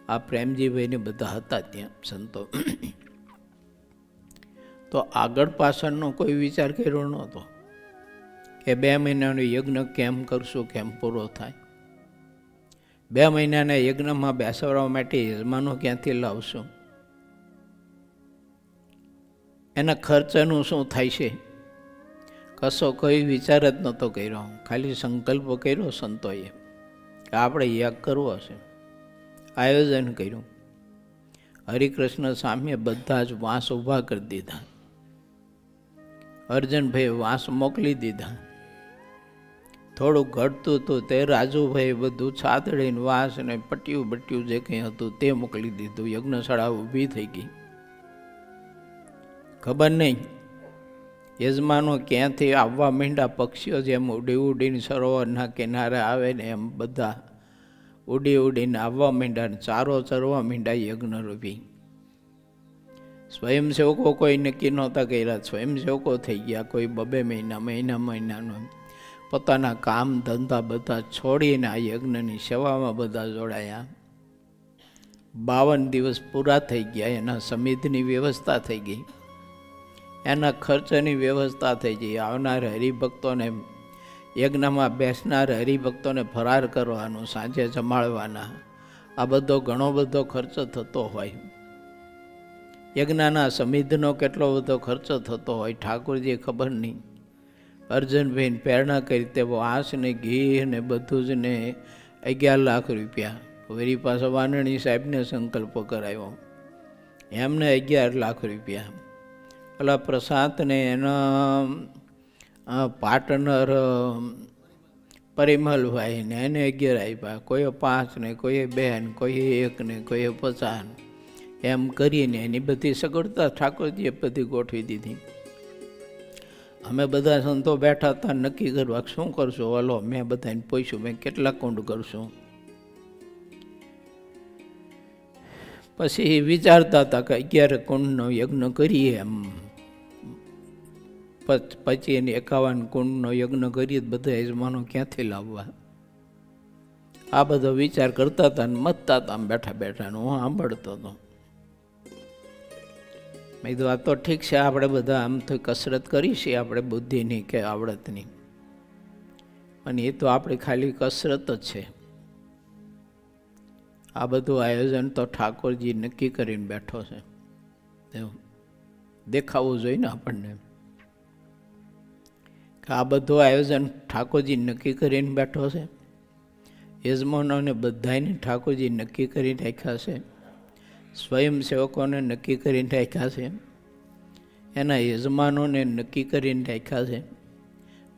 આ પ્રેમજીભાઈને બધા હતા ત્યાં સંતો. તો આગળ પાછળનો કોઈ વિચાર કર્યો નહોતો કે 2 મહિનાનો યજ્ઞ કેમ કરશું, કેમ પૂરો થાય. 2 મહિનાના યજ્ઞમાં બેસાડવા માટે યજમાનો ક્યાંથી લાવશું, એના ખર્ચનું શું થાય છે, કશો કોઈ વિચાર જ નહોતો કર્યો. ખાલી સંકલ્પ કર્યો સંતોએ કે આપણે યાગ કરવો છે. આયોજન કર્યું. હરિકૃષ્ણ સામે બધા જ વાંસ ઊભા કરી દીધા. અર્જનભાઈ વાંસ મોકલી દીધા. થોડું ઘટતું હતું તે રાજુભાઈ બધું છાતડીને વાંસ ને પટ્યું બટ્યું જે કંઈ હતું તે મોકલી દીધું. યજ્ઞશાળા ઊભી થઈ ગઈ. ખબર નહીં યજમાનો ક્યાંથી આવવા માંડ્યા. પક્ષીઓ જેમ ઉડી ઉડીને સરોવરના કિનારે આવે ને એમ બધા ઉડી ઉડીને આવવા માંડ્યા, ચારો ચરવા માંડ્યા યજ્ઞરૂપી. સ્વયંસેવકો કોઈ નક્કી નહોતા કર્યા. સ્વયંસેવકો થઈ ગયા. કોઈ 2 મહિનાનો પોતાના કામ ધંધા બધા છોડીને આ યજ્ઞની સેવામાં બધા જોડાયા. 52 દિવસ પૂરા થઈ ગયા. એના સમિતિની વ્યવસ્થા થઈ ગઈ, એના ખર્ચની વ્યવસ્થા થઈ ગઈ. આવનાર હરિભક્તોને, યજ્ઞમાં બેસનાર હરિભક્તોને ફરાર કરવાનો, સાંજે જમાડવાના, આ બધો ઘણો બધો ખર્ચ થતો હોય. યજ્ઞના સમિતિનો કેટલો બધો ખર્ચ થતો હોય ઠાકોરજીએ ખબર નહીં. અર્જનભાઈને પ્રેરણા કરી તે વાંસ ને ઘી ને બધું જ ને 11 લાખ રૂપિયા. વળી પાછો વાનણી સાહેબને સંકલ્પ કરાવ્યો, એમને 11 લાખ રૂપિયા. પેલા પ્રશાંતને એના પાર્ટનર પરિમલભાઈ ને એને 11 આપ્યા. કોઈએ 5 ને કોઈએ 2 ને કોઈએ 1 ને કોઈએ 50. એમ કરીને એની બધી સગવડતા ઠાકોરજીએ બધી ગોઠવી દીધી. અમે બધા સંતો બેઠા હતા નક્કી કરવા શું કરશું. હલો મેં બધાને પૂછ્યું, મેં કેટલા કુંડ કરશું. પછી વિચારતા હતા કે 11 કુંડનો યજ્ઞ કરીએ, એમ 25 ને 51 કુંડનો યજ્ઞ કરીએ. બધા યજમાનો ક્યાંથી લાવવા, આ બધો વિચાર કરતા હતા ને મતતા હતા બેઠા બેઠા. હું સાંભળતો હતો. મેં કીધું આ તો ઠીક છે, આપણે બધા આમ તો કસરત કરી છે આપણે બુદ્ધિની કે આવડતની, અને એ તો આપણી ખાલી કસરત જ છે. આ બધું આયોજન તો ઠાકોરજી નક્કી કરીને બેઠો છે. એવું દેખાવું જોઈએ ને આપણને કે આ બધું આયોજન ઠાકોરજી નક્કી કરીને બેઠો છે. યજમાનોને બધાને ઠાકોરજી નક્કી કરીને રાખ્યા છે. સ્વયંસેવકોને નક્કી કરીને રાખ્યા છે. એના યજમાનોને નક્કી કરીને રાખ્યા છે.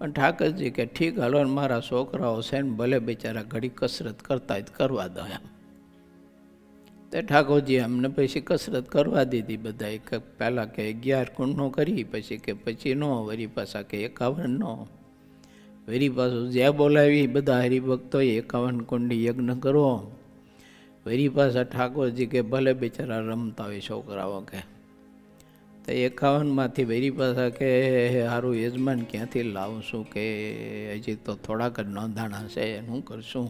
પણ ઠાકોરજી કે ઠીક હાલો, મારા છોકરાઓ છે ને ભલે બિચારા ઘડી કસરત કરતા હોય કરવા દો એમ. તે ઠાકોરજી અમને પછી કસરત કરવા દીધી. બધા એક પહેલાં કે 11 કુંડનો કરી, પછી કે 25 નો, વળી પાછા કે 51 નો, વળી પાછું જ્યાં બોલાવી બધા હરિભક્તોએ 51 કુંડી યજ્ઞ કરવો. વળી પાછા ઠાકોરજી કે ભલે બિચારા રમતા હોય છોકરાઓ કે. તો 51માંથી વળી પાછા કે સારું યજમાન ક્યાંથી લાવશું, કે હજી તો થોડાક જ નોંધાણા છે, શું કરશું.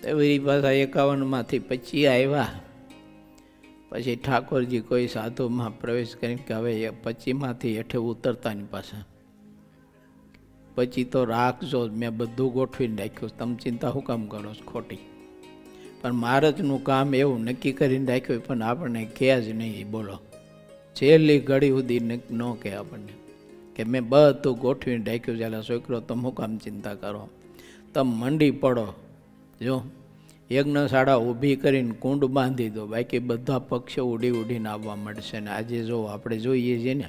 તો વળી પાછા 51માંથી 25 આવ્યા. પછી ઠાકોરજી કોઈ સાધુમાં પ્રવેશ કરીને કે હવે 25માંથી હેઠે ઉતરતા ની પાછા, પછી તો રાખજો, મેં બધું ગોઠવીને રાખ્યું, તમે ચિંતા શું કામ કરો છો ખોટી. પણ મહારાજનું કામ એવું નક્કી કરીને રાખ્યું, પણ આપણને કહે જ નહીં. બોલો, છેલ્લી ઘડી સુધી ન કહે આપણને કે મેં બધું ગોઠવીને રાખ્યું, ચાલે છોકરો તમે શું કામ ચિંતા કરો, તમે મંડી પડો. જો યજ્ઞશાળા ઊભી કરીને કુંડ બાંધી દો, બાકી બધા પક્ષો ઉડી ઉડીને આવવા મળશે. ને આજે જો આપણે જોઈએ છીએ ને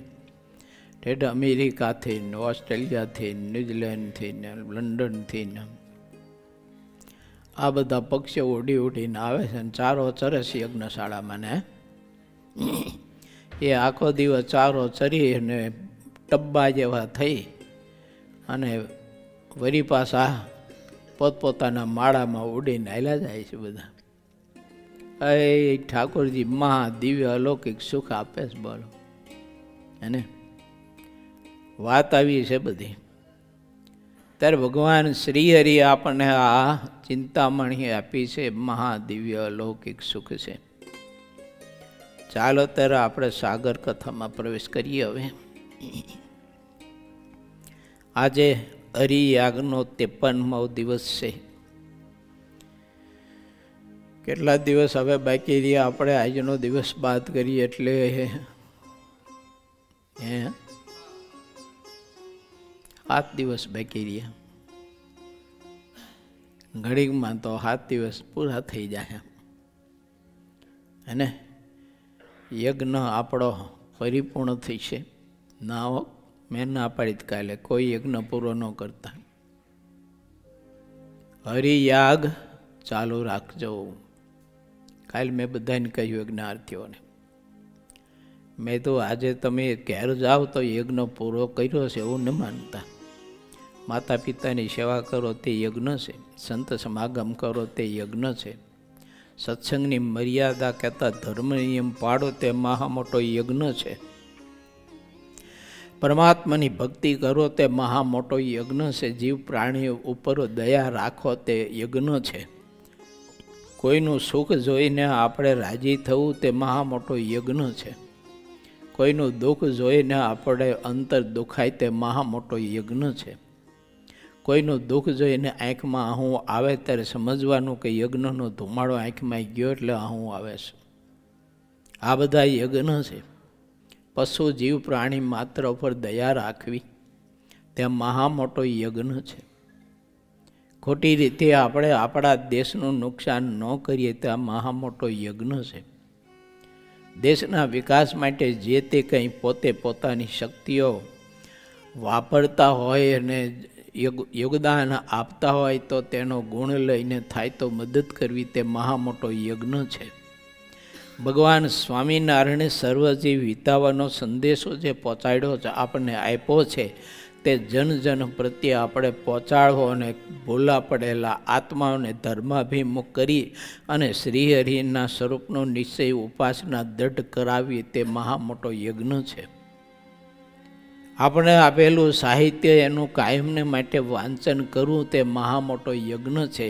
ઠેઠ અમેરિકાથી ને ઓસ્ટ્રેલિયાથી, ન્યૂઝીલેન્ડથી ને લંડનથી ને આ બધા પક્ષીઓ ઉડી ઉડીને આવે છે ને ચારો ચરે છે યજ્ઞશાળામાં. ને એ આખો દિવસ ચારો ચરી અને ટબ્બા જેવા થઈ અને વળી પાછા પોતપોતાના માળામાં ઉડીને હાલ્યા જાય છે બધા. એ ઠાકોરજી મહા દિવ્ય અલૌકિક સુખ આપે છે. બોલો, અને વાત આવી છે બધી. ત્યારે ભગવાન શ્રી હરિ આપણને આ ચિંતામણી આપી છે, મહાદિવ્ય અલૌકિક સુખ છે. ચાલો ત્યારે આપણે સાગર કથામાં પ્રવેશ કરીએ. હવે આજે હરિયાગનો 53મો દિવસ છે. કેટલા દિવસ હવે બાકી રહ્યા? આપણે આજનો દિવસ બાદ કરીએ એટલે 7 દિવસ બાકી રહ્યા. ઘડીકમાં તો 7 દિવસ પૂરા થઈ જાય. અને યજ્ઞ આપણો પરિપૂર્ણ થઈ છે. ના મેં ના પાડી કાલે કોઈ યજ્ઞ પૂરો ન કરતા. હરિયાગ ચાલુ રાખજો. કાલે મેં બધાને કહ્યું યજ્ઞાર્થીઓને, મેં તો આજે તમે ઘેર જાઓ તો યજ્ઞ પૂરો કર્યો છે એવું ન માનતા. માતા પિતાની સેવા કરો તે યજ્ઞ છે, સંત સમાગમ કરો તે યજ્ઞ છે, સત્સંગની મર્યાદા કહેતા ધર્મ નિયમ પાડો તે મહા મોટો યજ્ઞ છે, પરમાત્માની ભક્તિ કરો તે મહા મોટો યજ્ઞ છે, જીવ પ્રાણીઓ ઉપર દયા રાખો તે યજ્ઞ છે, કોઈનું સુખ જોઈને આપણે રાજી થવું તે મહા મોટો યજ્ઞ છે, કોઈનું દુઃખ જોઈને આપણે અંતર દુખાય તે મહા મોટો યજ્ઞ છે, કોઈનું દુઃખ જોઈને આંખમાં આહું આવે ત્યારે સમજવાનું કે યજ્ઞનો ધુમાડો આંખમાં ગયો એટલે આહું આવે છે. આ બધા યજ્ઞ છે. પશુ જીવ પ્રાણી માત્ર ઉપર દયા રાખવી તે મહા મોટો યજ્ઞ છે. ખોટી રીતે આપણે આપણા દેશનું નુકસાન ન કરીએ તે આ મહા મોટો યજ્ઞ છે. દેશના વિકાસ માટે જે તે કંઈ પોતે પોતાની શક્તિઓ વાપરતા હોય અને યોગદાન આપતા હોય તો તેનો ગુણ લઈને થાય તો મદદ કરવી તે મહા મોટો યજ્ઞ છે. ભગવાન સ્વામિનારાયણે સર્વજીવ હિતાવાનો સંદેશો જે પહોંચાડ્યો છે, આપણને આપ્યો છે, તે જન જન પ્રત્યે આપણે પહોંચાડવો અને ભૂલા પડેલા આત્માઓને ધર્માભિમુખ કરી અને શ્રીહરિના સ્વરૂપનો નિશ્ચય ઉપાસના દ્રઢ કરાવી તે મહા મોટો યજ્ઞ છે. આપણે આપેલું સાહિત્ય એનું કાયમને માટે વાંચન કરવું તે મહા મોટો યજ્ઞ છે.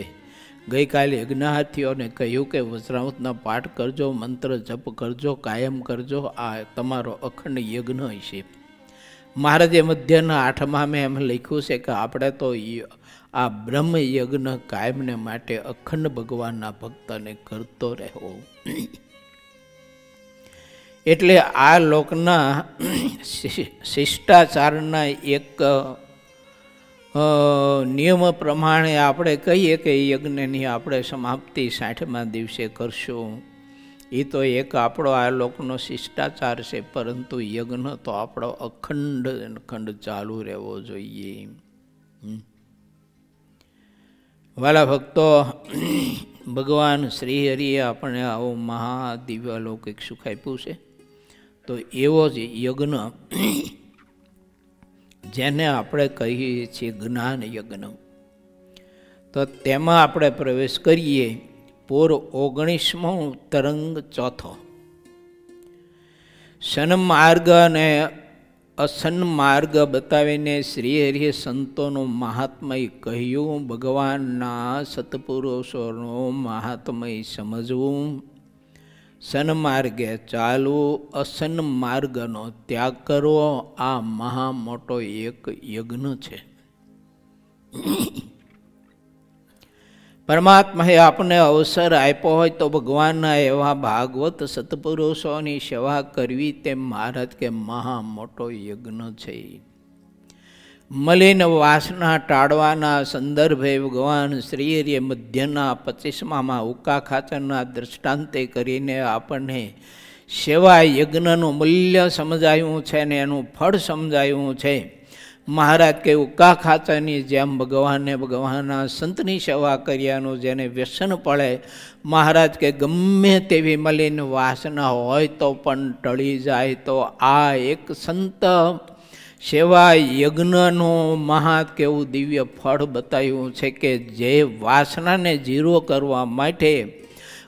ગઈકાલે યજ્ઞાર્થીઓને કહ્યું કે વજ્રામૃતના પાઠ કરજો, મંત્ર જપ કરજો, કાયમ કરજો, આ તમારો અખંડ યજ્ઞ હશે. મહારાજે મધ્યના 8માં મેં એમ લખ્યું છે કે આપણે તો આ બ્રહ્મ યજ્ઞ કાયમને માટે અખંડ ભગવાનના ભક્તને કરતો રહેવો. એટલે આ લોકના શિષ્ટાચારના એક નિયમ પ્રમાણે આપણે કહીએ કે યજ્ઞની આપણે સમાપ્તિ 60મા દિવસે કરશું. એ તો એક આપણો આ લોકનો શિષ્ટાચાર છે, પરંતુ યજ્ઞ તો આપણો અખંડ ચાલુ રહેવો જોઈએ. વાલા ભક્તો, ભગવાન શ્રી હરિએ આપણે આવો મહાદિવ્ય અલૌકિક સુખ આપ્યું છે. તો એવો જ યજ્ઞ જેને આપણે કહીએ છીએ જ્ઞાન યજ્ઞ, તો તેમાં આપણે પ્રવેશ કરીએ. પૂર 19મો તરંગ ચોથો. સન્માર્ગ અને અસન્માર્ગ બતાવીને શ્રીહરિએ સંતોનું મહાત્મય કહ્યું. ભગવાનના સત્પુરુષોનું મહાત્મય સમજવું, સન્માર્ગે ચાલવું, અસન્માર્ગનો ત્યાગ કરવો, આ મહા મોટો એક યજ્ઞ છે. પરમાત્માએ આપણને અવસર આપ્યો હોય તો ભગવાનના એવા ભાગવત સત્પુરુષોની સેવા કરવી તે મહારાજ કે મહા મોટો યજ્ઞ છે. મલિન વાસના ટાળવાના સંદર્ભે ભગવાન શ્રીહરિએ મધ્યના 25માં ઉકા ખાચરના દ્રષ્ટાંતે કરીને આપણને સેવા યજ્ઞનું મૂલ્ય સમજાયું છે ને એનું ફળ સમજાયું છે. મહારાજ કે ઉકા ખાચાની જેમ ભગવાનના સંતની સેવા કર્યાનું જેને વ્યસન પડે, મહારાજ કે ગમે તેવી મલિન વાસના હોય તો પણ ટળી જાય. તો આ એક સંત સેવા યજ્ઞનું મહાત કેવું દિવ્ય ફળ બતાવ્યું છે કે જે વાસનાને જીરો કરવા માટે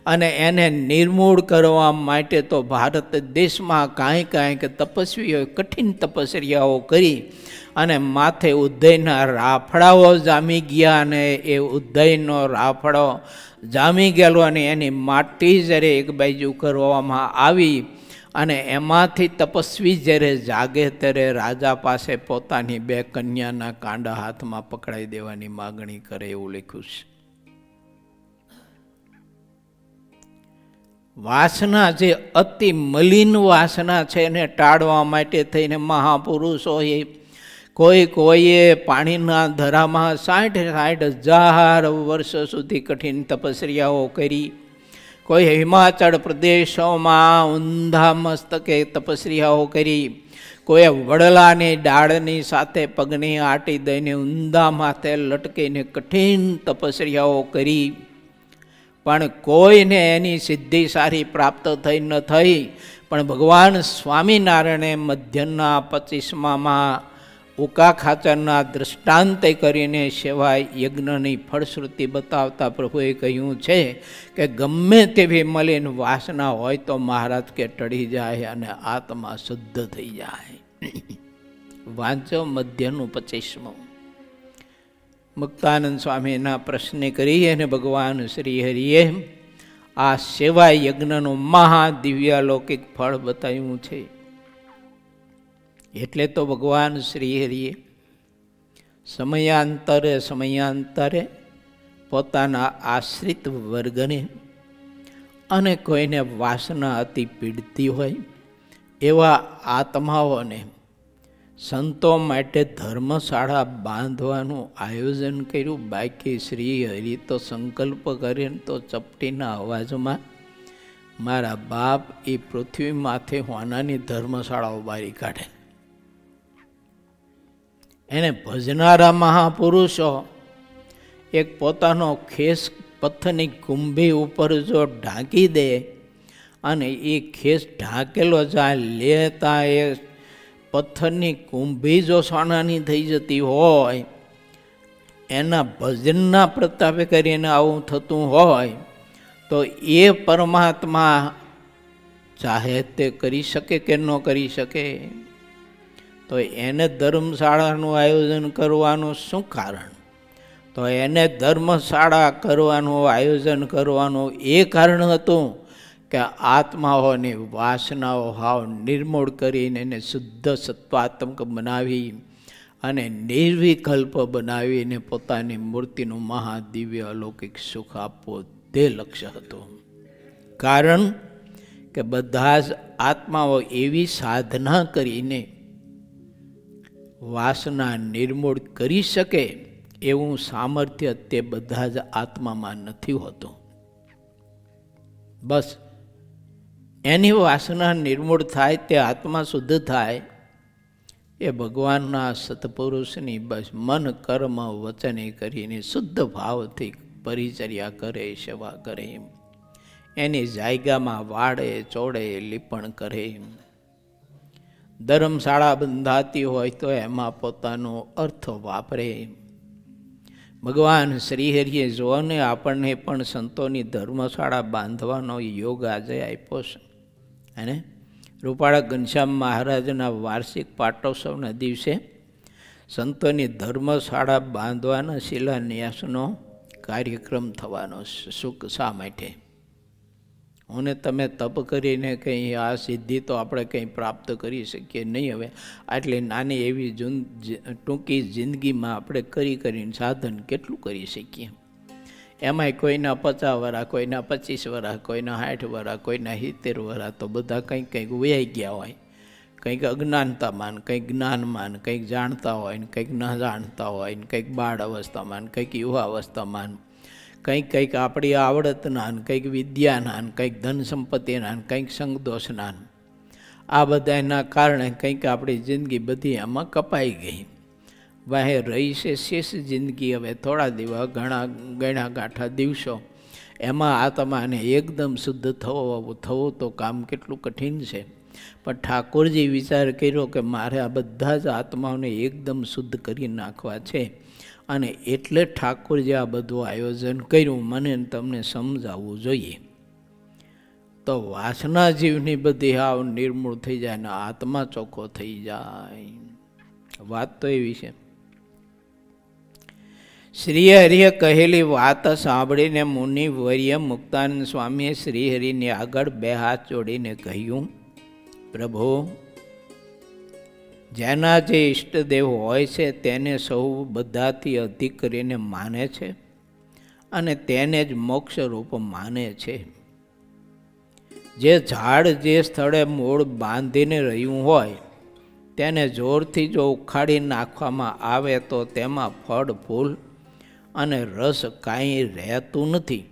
અને એને નિર્મૂળ કરવા માટે તો ભારત દેશમાં કાંઈક તપસ્વીઓ કઠિન તપસ્યાઓ કરી અને માથે ઉદયના રાફડાઓ જામી ગયા, અને એ ઉદયનો રાફડો જામી ગયેલો અને એની માટી જ્યારે એક બાજુ કરવામાં આવી અને એમાંથી તપસ્વી જ્યારે જાગે ત્યારે રાજા પાસે પોતાની 2 કન્યાના કાંડા હાથમાં પકડાઈ દેવાની માગણી કરે એવું લખ્યું છે. વાસના જે અતિ મલિન વાસના છે એને ટાળવા માટે થઈને મહાપુરુષોએ કોઈએ પાણીના ધરામાં 60,000 વર્ષ સુધી કઠિન તપસ્યાઓ કરી, કોઈ હિમાચલ પ્રદેશોમાં ઊંધા મસ્તકે તપસ્યાઓ કરી, કોઈ વડલાની ડાળની સાથે પગની આટી દઈને ઊંધા માથે લટકીને કઠિન તપસ્યાઓ કરી, પણ કોઈને એની સિદ્ધિ સારી પ્રાપ્ત થઈ ન થઈ. પણ ભગવાન સ્વામિનારાયણે મધ્યના 25માં ઉકા ખાચરના દૃષ્ટાંતે કરીને સેવા યજ્ઞની ફળશ્રુતિ બતાવતા પ્રભુએ કહ્યું છે કે ગમે તેવી મલિન વાસના હોય તો મહારાજ કે ટળી જાય અને આત્મા શુદ્ધ થઈ જાય. વાંચો મધ્યનું 25. મુક્તાનંદ સ્વામીના પ્રશ્ને કરી અને ભગવાન શ્રી હરિએ આ સેવા યજ્ઞનું મહાદિવ્યાલૌકિક ફળ બતાવ્યું છે. એટલે તો ભગવાન શ્રી હરિએ સમયાંતરે પોતાના આશ્રિત વર્ગને અને કોઈને વાસના અતિ પીડતી હોય એવા આત્માઓને સંતો માટે ધર્મશાળા બાંધવાનું આયોજન કર્યું. બાકી શ્રી હરિ તો સંકલ્પ કરે તો ચપટીના અવાજમાં મારા બાપ એ પૃથ્વીમાંથી હોનાની ધર્મશાળાઓ બારી કાઢે. એને ભજનારા મહાપુરુષો એક પોતાનો ખેસ પથ્થરની કુંભી ઉપર જો ઢાંકી દે અને એ ખેસ ઢાંકેલો જાય લેતા એ પથ્થરની કુંભી જો સોનાની થઈ જતી હોય, એના ભજનના પ્રતાપે કરીને આવું થતું હોય તો એ પરમાત્મા ચાહે તે કરી શકે કે ન કરી શકે? તો એને ધર્મશાળાનું આયોજન કરવાનું શું કારણ? તો એને ધર્મશાળા કરવાનું આયોજન કરવાનું એ કારણ હતું કે આત્માઓની વાસનાઓ હાવ નિર્મૂળ કરીને એને શુદ્ધ સત્વાત્મક બનાવી અને નિર્વિકલ્પ બનાવીને પોતાની મૂર્તિનું મહાદિવ્ય અલૌકિક સુખ આપવું તે લક્ષ્ય હતું. કારણ કે બધા જ આત્માઓ એવી સાધના કરીને વાસના નિર્મૂળ કરી શકે એવું સામર્થ્ય તે બધા જ આત્મામાં નથી હોતું. બસ એની વાસના નિર્મૂળ થાય, તે આત્મા શુદ્ધ થાય, એ ભગવાનના સત્પુરુષની બસ મન કર્મ વચને કરીને શુદ્ધ ભાવથી પરિચર્યા કરે, સેવા કરે, એની જાયગામાં વાડે ચોડે લીપણ કરે. ધર્મશાળા બંધાતી હોય તો એમાં પોતાનો અર્થ વાપરે. ભગવાન શ્રીહરિએ જોને આપણને પણ સંતોની ધર્મશાળા બાંધવાનો યોગ આજે આપ્યો છે. અને રૂપાળા ઘનશ્યામ મહારાજના વાર્ષિક પાટોત્સવના દિવસે સંતોની ધર્મશાળા બાંધવાના શિલાન્યાસનો કાર્યક્રમ થવાનો છે. સુખ શા માટે? હું ને તમે તપ કરીને કંઈ આ સિદ્ધિ તો આપણે કંઈ પ્રાપ્ત કરી શકીએ નહીં. હવે આટલી નાની એવી ટૂંકી જિંદગીમાં આપણે કરીને સાધન કેટલું કરી શકીએ? એમાંય કોઈના 50 વર્ષ, કોઈના 25 વર્ષ, કોઈના 60 વર્ષ, કોઈના 70 વર્ષ, તો બધા કંઈક વયાઈ ગયા હોય. કંઈક અજ્ઞાનતામાં, કંઈક જ્ઞાનમાં, કંઈક જાણતા હોય ને કંઈક ન જાણતા હોય ને કંઈક બાળ અવસ્થામાં, કંઈક યુવા અવસ્થામાં, કંઈક આપણી આવડતના, કંઈક વિદ્યાના, કંઈક ધન સંપત્તિના, કંઈક સંગદોષના, આ બધાના કારણે કંઈક આપણી જિંદગી બધી આમાં કપાઈ ગઈ. વાહે રહી છે શેષ જિંદગી. હવે થોડા દિવસ, ઘણા ગણા ગાંઠા દિવસો, એમાં આત્માને એકદમ શુદ્ધ થવું તો કામ કેટલું કઠિન છે. પણ ઠાકોરજી વિચાર કર્યો કે મારે આ બધા જ આત્માઓને એકદમ શુદ્ધ કરી નાખવા છે, અને એટલે ઠાકોરજી આ બધું આયોજન કર્યું. મને તમને સમજાવવું જોઈએ. તો વાસના જીવની બધી હાવ નિર્મૂળ થઈ જાય ને આત્મા ચોખ્ખો થઈ જાય. વાત તો એવી છે. શ્રીહરિએ કહેલી વાત સાંભળીને મુનિવર્ય મુક્તાનંદ સ્વામીએ શ્રીહરિની આગળ બે હાથ જોડીને કહ્યું, પ્રભુ, જેના જે ઈષ્ટદેવ હોય છે તેને સૌ બધાથી અધિક કરીને માને છે અને તેને જ મોક્ષ રૂપ માને છે. જે ઝાડ જે સ્થળે મૂળ બાંધીને રહ્યું હોય તેને જોરથી જો ઉખાડી નાખવામાં આવે તો તેમાં ફળ ફૂલ અને રસ કાંઈ રહેતું નથી.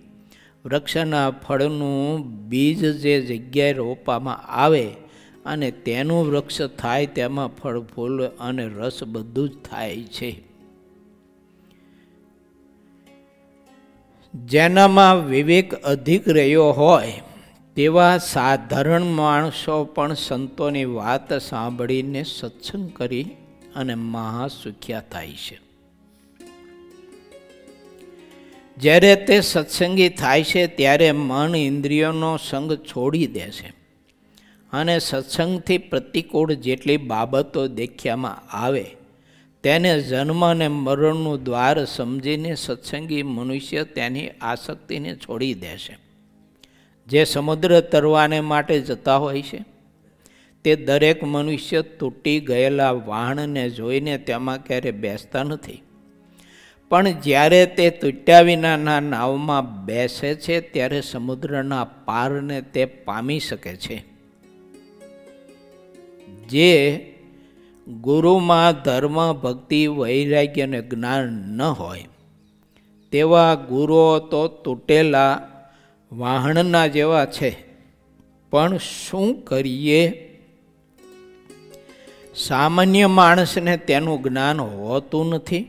વૃક્ષના ફળનું બીજ જે જગ્યાએ રોપવામાં આવે અને તેનું વૃક્ષ થાય તેમાં ફળ ફૂલ અને રસ બધું જ થાય છે. જેનામાં વિવેક અધિક રહ્યો હોય તેવા સાધારણ માણસો પણ સંતોની વાત સાંભળીને સત્સંગ કરી અને મહાસુખ્યા થાય છે. જ્યારે તે સત્સંગી થાય છે ત્યારે મન ઇન્દ્રિયોનો સંગ છોડી દે છે અને સત્સંગથી પ્રતિકૂળ જેટલી બાબતો દેખ્યામાં આવે તેને જન્મ અને મરણનું દ્વાર સમજીને સત્સંગી મનુષ્ય તેની આસક્તિને છોડી દે છે. જે સમુદ્ર તરવાને માટે જતા હોય છે તે દરેક મનુષ્ય તૂટી ગયેલા વાહનને જોઈને તેમાં ક્યારે બેસતા નથી, પણ જ્યારે તે તૂટ્યા વિનાના નાવમાં બેસે છે ત્યારે સમુદ્રના પારને તે પામી શકે છે. જે ગુરુમાં ધર્મ, ભક્તિ, વૈરાગ્ય અને જ્ઞાન ન હોય તેવા ગુરુઓ તો તૂટેલા વાહનના જેવા છે. પણ શું કરીએ? સામાન્ય માણસને તેનું જ્ઞાન હોતું નથી.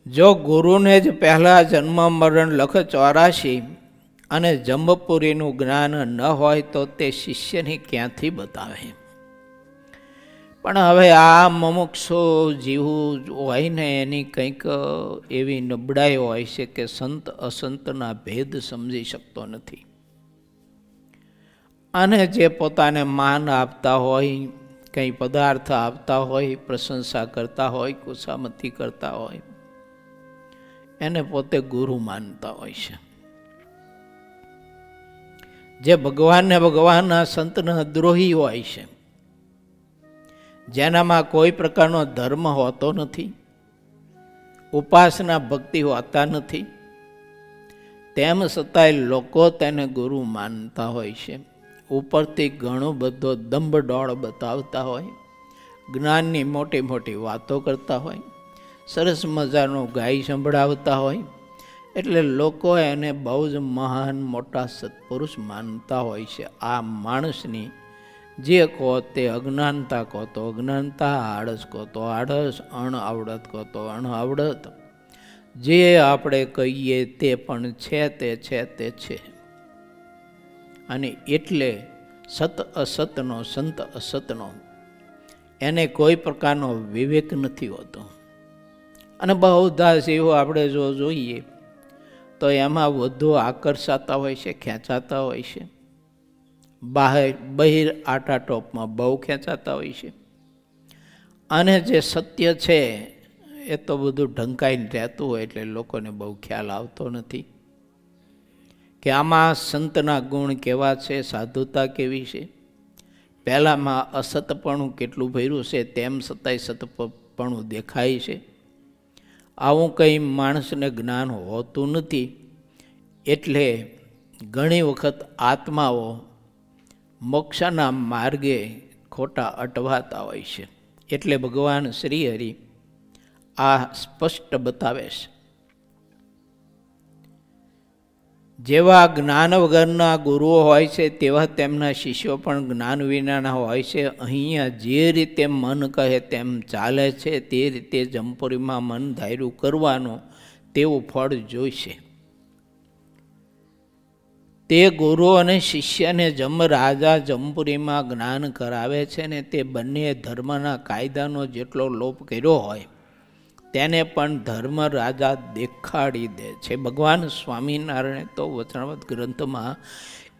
જો ગુરુને જ પહેલા જન્મ મરણ લખ 84 અને જંબપુરીનું જ્ઞાન ન હોય તો તે શિષ્યને ક્યાંથી બતાવે? પણ હવે આ મુમુક્ષુ જીવું હોય ને એની કંઈક એવી નબળાઈ હોય છે કે સંત અસંતના ભેદ સમજી શકતો નથી. અને જે પોતાને માન આપતા હોય, કંઈ પદાર્થ આપતા હોય, પ્રશંસા કરતા હોય, ખુશામતી કરતા હોય, એને પોતે ગુરુ માનતા હોય છે. જે ભગવાનને ભગવાનના સંતના દ્રોહી હોય છે, જેનામાં કોઈ પ્રકારનો ધર્મ હોતો નથી, ઉપાસના ભક્તિ હોતા નથી, તેમ છતાંય લોકો તેને ગુરુ માનતા હોય છે. ઉપરથી ઘણો બધો દંભડોળ બતાવતા હોય, જ્ઞાનની મોટી મોટી વાતો કરતા હોય, સરસ મજાનું ગાઈ સંભળાવતા હોય, એટલે લોકો એને બહુ જ મહાન મોટા સત્પુરુષ માનતા હોય છે. આ માણસની જે કહો તે અજ્ઞાનતા કહો તો અજ્ઞાનતા, આળસ કહો તો આળસ, અણઆવડત કહો તો અણઆવડત, જે આપણે કહીએ તે પણ છે તે છે તે છે. અને એટલે સત અસતનો, સંત અસતનો એને કોઈ પ્રકારનો વિવેક નથી હોતો. અને બહુધા જીવો આપણે જો જોઈએ તો એમાં વધુ આકર્ષાતા હોય છે, ખેંચાતા હોય છે. બહિર આટા ટોપમાં બહુ ખેંચાતા હોય છે. અને જે સત્ય છે એ તો બધું ઢંકાઈને રહેતું હોય એટલે લોકોને બહુ ખ્યાલ આવતો નથી કે આમાં સંતના ગુણ કેવા છે, સાધુતા કેવી છે. પહેલાંમાં અસતપણું કેટલું ભર્યું છે, તેમ છતાંય સતપણું દેખાય છે. આવું કંઈ માણસને જ્ઞાન હોતું નથી. એટલે ઘણી વખત આત્માઓ મોક્ષના માર્ગે ખોટા અટવાતા હોય છે. એટલે ભગવાન શ્રી હરિ આ સ્પષ્ટ બતાવે છે. જેવા જ્ઞાન વગરના ગુરુઓ હોય છે તેવા તેમના શિષ્યો પણ જ્ઞાન વિનાના હોય છે. અહીંયા જે રીતે મન કહે તેમ ચાલે છે તે રીતે જમપુરીમાં મન ધાર્યું કરવાનું તેવું ફળ જોઈશે. તે ગુરુ અને શિષ્યને જમ રાજા જમપુરીમાં જ્ઞાન કરાવે છે ને તે બંને ધર્મના કાયદાનો જેટલો લોપ કર્યો હોય તેને પણ ધર્મ રાજા દેખાડી દે છે. ભગવાન સ્વામિનારાયણે તો વચનામૃત ગ્રંથમાં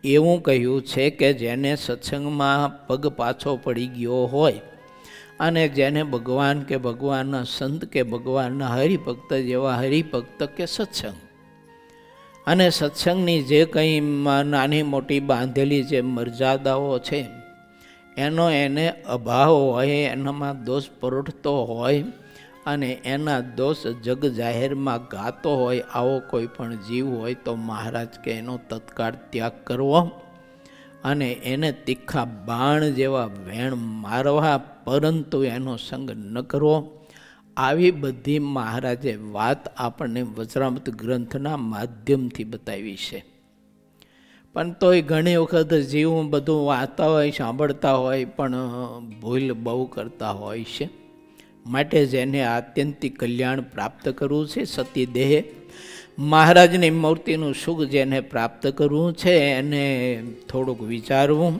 એવું કહ્યું છે કે જેને સત્સંગમાં પગ પાછો પડી ગયો હોય અને જેને ભગવાન કે ભગવાનના સંત કે ભગવાનના હરિભક્ત જેવા હરિભક્ત કે સત્સંગ અને સત્સંગની જે કંઈ નાની મોટી બાંધેલી જે મર્યાદાઓ છે એનો એને અભાવ હોય, એનામાં દોષ પરોઠતો હોય અને એના દોષ જગ જાહેરમાં ગાતો હોય આવો કોઈ પણ જીવ હોય તો મહારાજ કે એનો તત્કાળ ત્યાગ કરવો અને એને તીખા બાણ જેવા વેણ મારવા, પરંતુ એનો સંગ ન કરવો. આવી બધી મહારાજે વાત આપણને વચનામૃત ગ્રંથના માધ્યમથી બતાવી છે. પણ તોય ઘણી વખત જીવ બધું વાંચતા હોય, સાંભળતા હોય, પણ ભૂલ બહુ કરતા હોય છે. માટે જેને આત્યંતિક કલ્યાણ પ્રાપ્ત કરવું છે, સતી દેહે મહારાજની મૂર્તિનું સુખ જેને પ્રાપ્ત કરવું છે, એને થોડુંક વિચારવું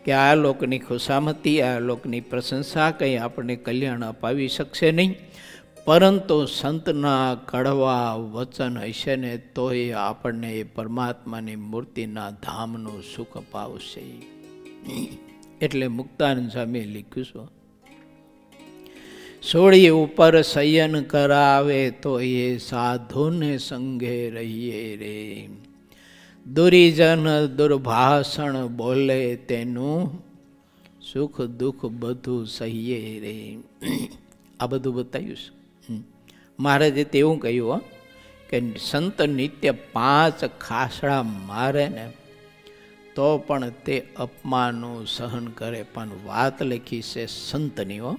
કે આ લોકની ખુશામતી, આ લોકની પ્રશંસા કંઈ આપણને કલ્યાણ અપાવી શકશે નહીં, પરંતુ સંતના કડવા વચન હશે ને તો એ આપણને એ પરમાત્માની મૂર્તિના ધામનું સુખ અપાવશે. એટલે મુક્તાનંદ સ્વામીએ લખ્યું છે, સોળી ઉપર શયન કરાવે તો એ સાધુને સંગે રહીએ રે, દુરીજન દુર્ભાષણ બોલે તેનું સુખ દુઃખ બધું સહીએ રે. આ બધું બતાવ્યું છે. મહારાજે તેવું કહ્યું કે સંત નિત્ય 5 ખાસડા મારે ને તો પણ તે અપમાનનું સહન કરે. પણ વાત લખી છે સંતની હો,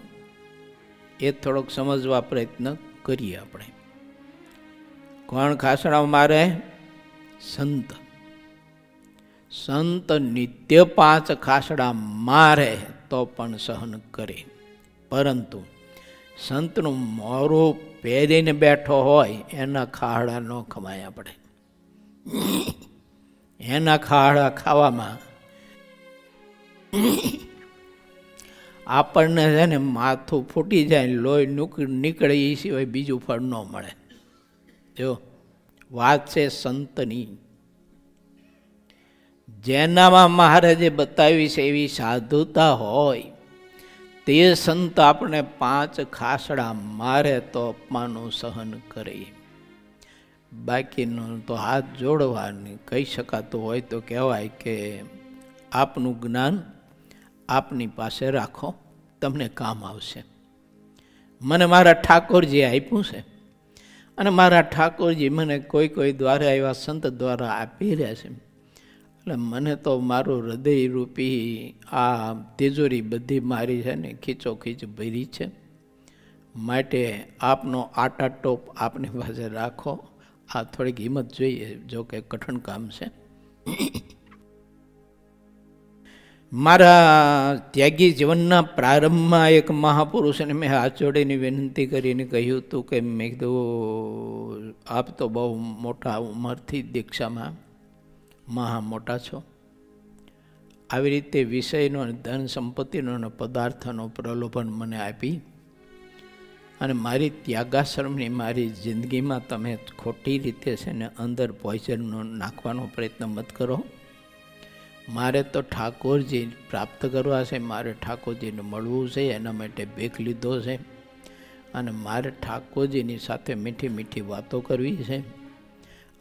એ થોડોક સમજવા પ્રયત્ન કરીએ આપણે. કોણ ખાસડા મારે? સંત. સંત નિત્ય 5 ખાસડા મારે તો પણ સહન કરે, પરંતુ સંતનું મોરું પહેરીને બેઠો હોય એના ખાડા ન ખવાય. આપણે એના ખાડા ખાવામાં આપણને છે ને માથું ફૂટી જાય, લોહી નીકળે, એ સિવાય બીજું ફળ ન મળે. જો વાત છે સંતની, જેનામાં મહારાજે બતાવી છે એવી સાધુતા હોય તે સંત આપણે 5 ખાસડા મારે તો અપમાનનું સહન કરે. બાકીનું તો હાથ જોડવાની કહી શકાતું હોય તો કહેવાય કે આપનું જ્ઞાન આપની પાસે રાખો, તમને કામ આવશે. મને મારા ઠાકોરજીએ આપ્યું છે અને મારા ઠાકોરજી મને કોઈ દ્વારા એવા સંત દ્વારા આપી રહ્યા છે. એટલે મને તો મારું હૃદય રૂપી આ તિજોરી બધી મારી છે ને ખીચોખીચ ભરી છે. માટે આપનો આટા ટોપ આપની પાસે રાખો. આ થોડીક હિંમત જોઈએ, જો કે કઠણ કામ છે. મારા ત્યાગી જીવનના પ્રારંભમાં એક મહાપુરુષને મેં હાથ જોડીને વિનંતી કરીને કહ્યું હતું કે મેં કીધું આપ તો બહુ મોટા ઉંમરથી દીક્ષામાં મહા મોટા છો, આવી રીતે વિષયનો ધન સંપત્તિનો અને પદાર્થનો પ્રલોભન મને આપી અને મારી ત્યાગાશ્રમની મારી જિંદગીમાં તમે ખોટી રીતે છે ને અંદર પોઈઝનનો નાખવાનો પ્રયત્ન મત કરો. મારે તો ઠાકોરજી પ્રાપ્ત કરવા છે, મારે ઠાકોરજીને મળવું છે, એના માટે ભેખ લીધો છે અને મારે ઠાકોરજીની સાથે મીઠી મીઠી વાતો કરવી છે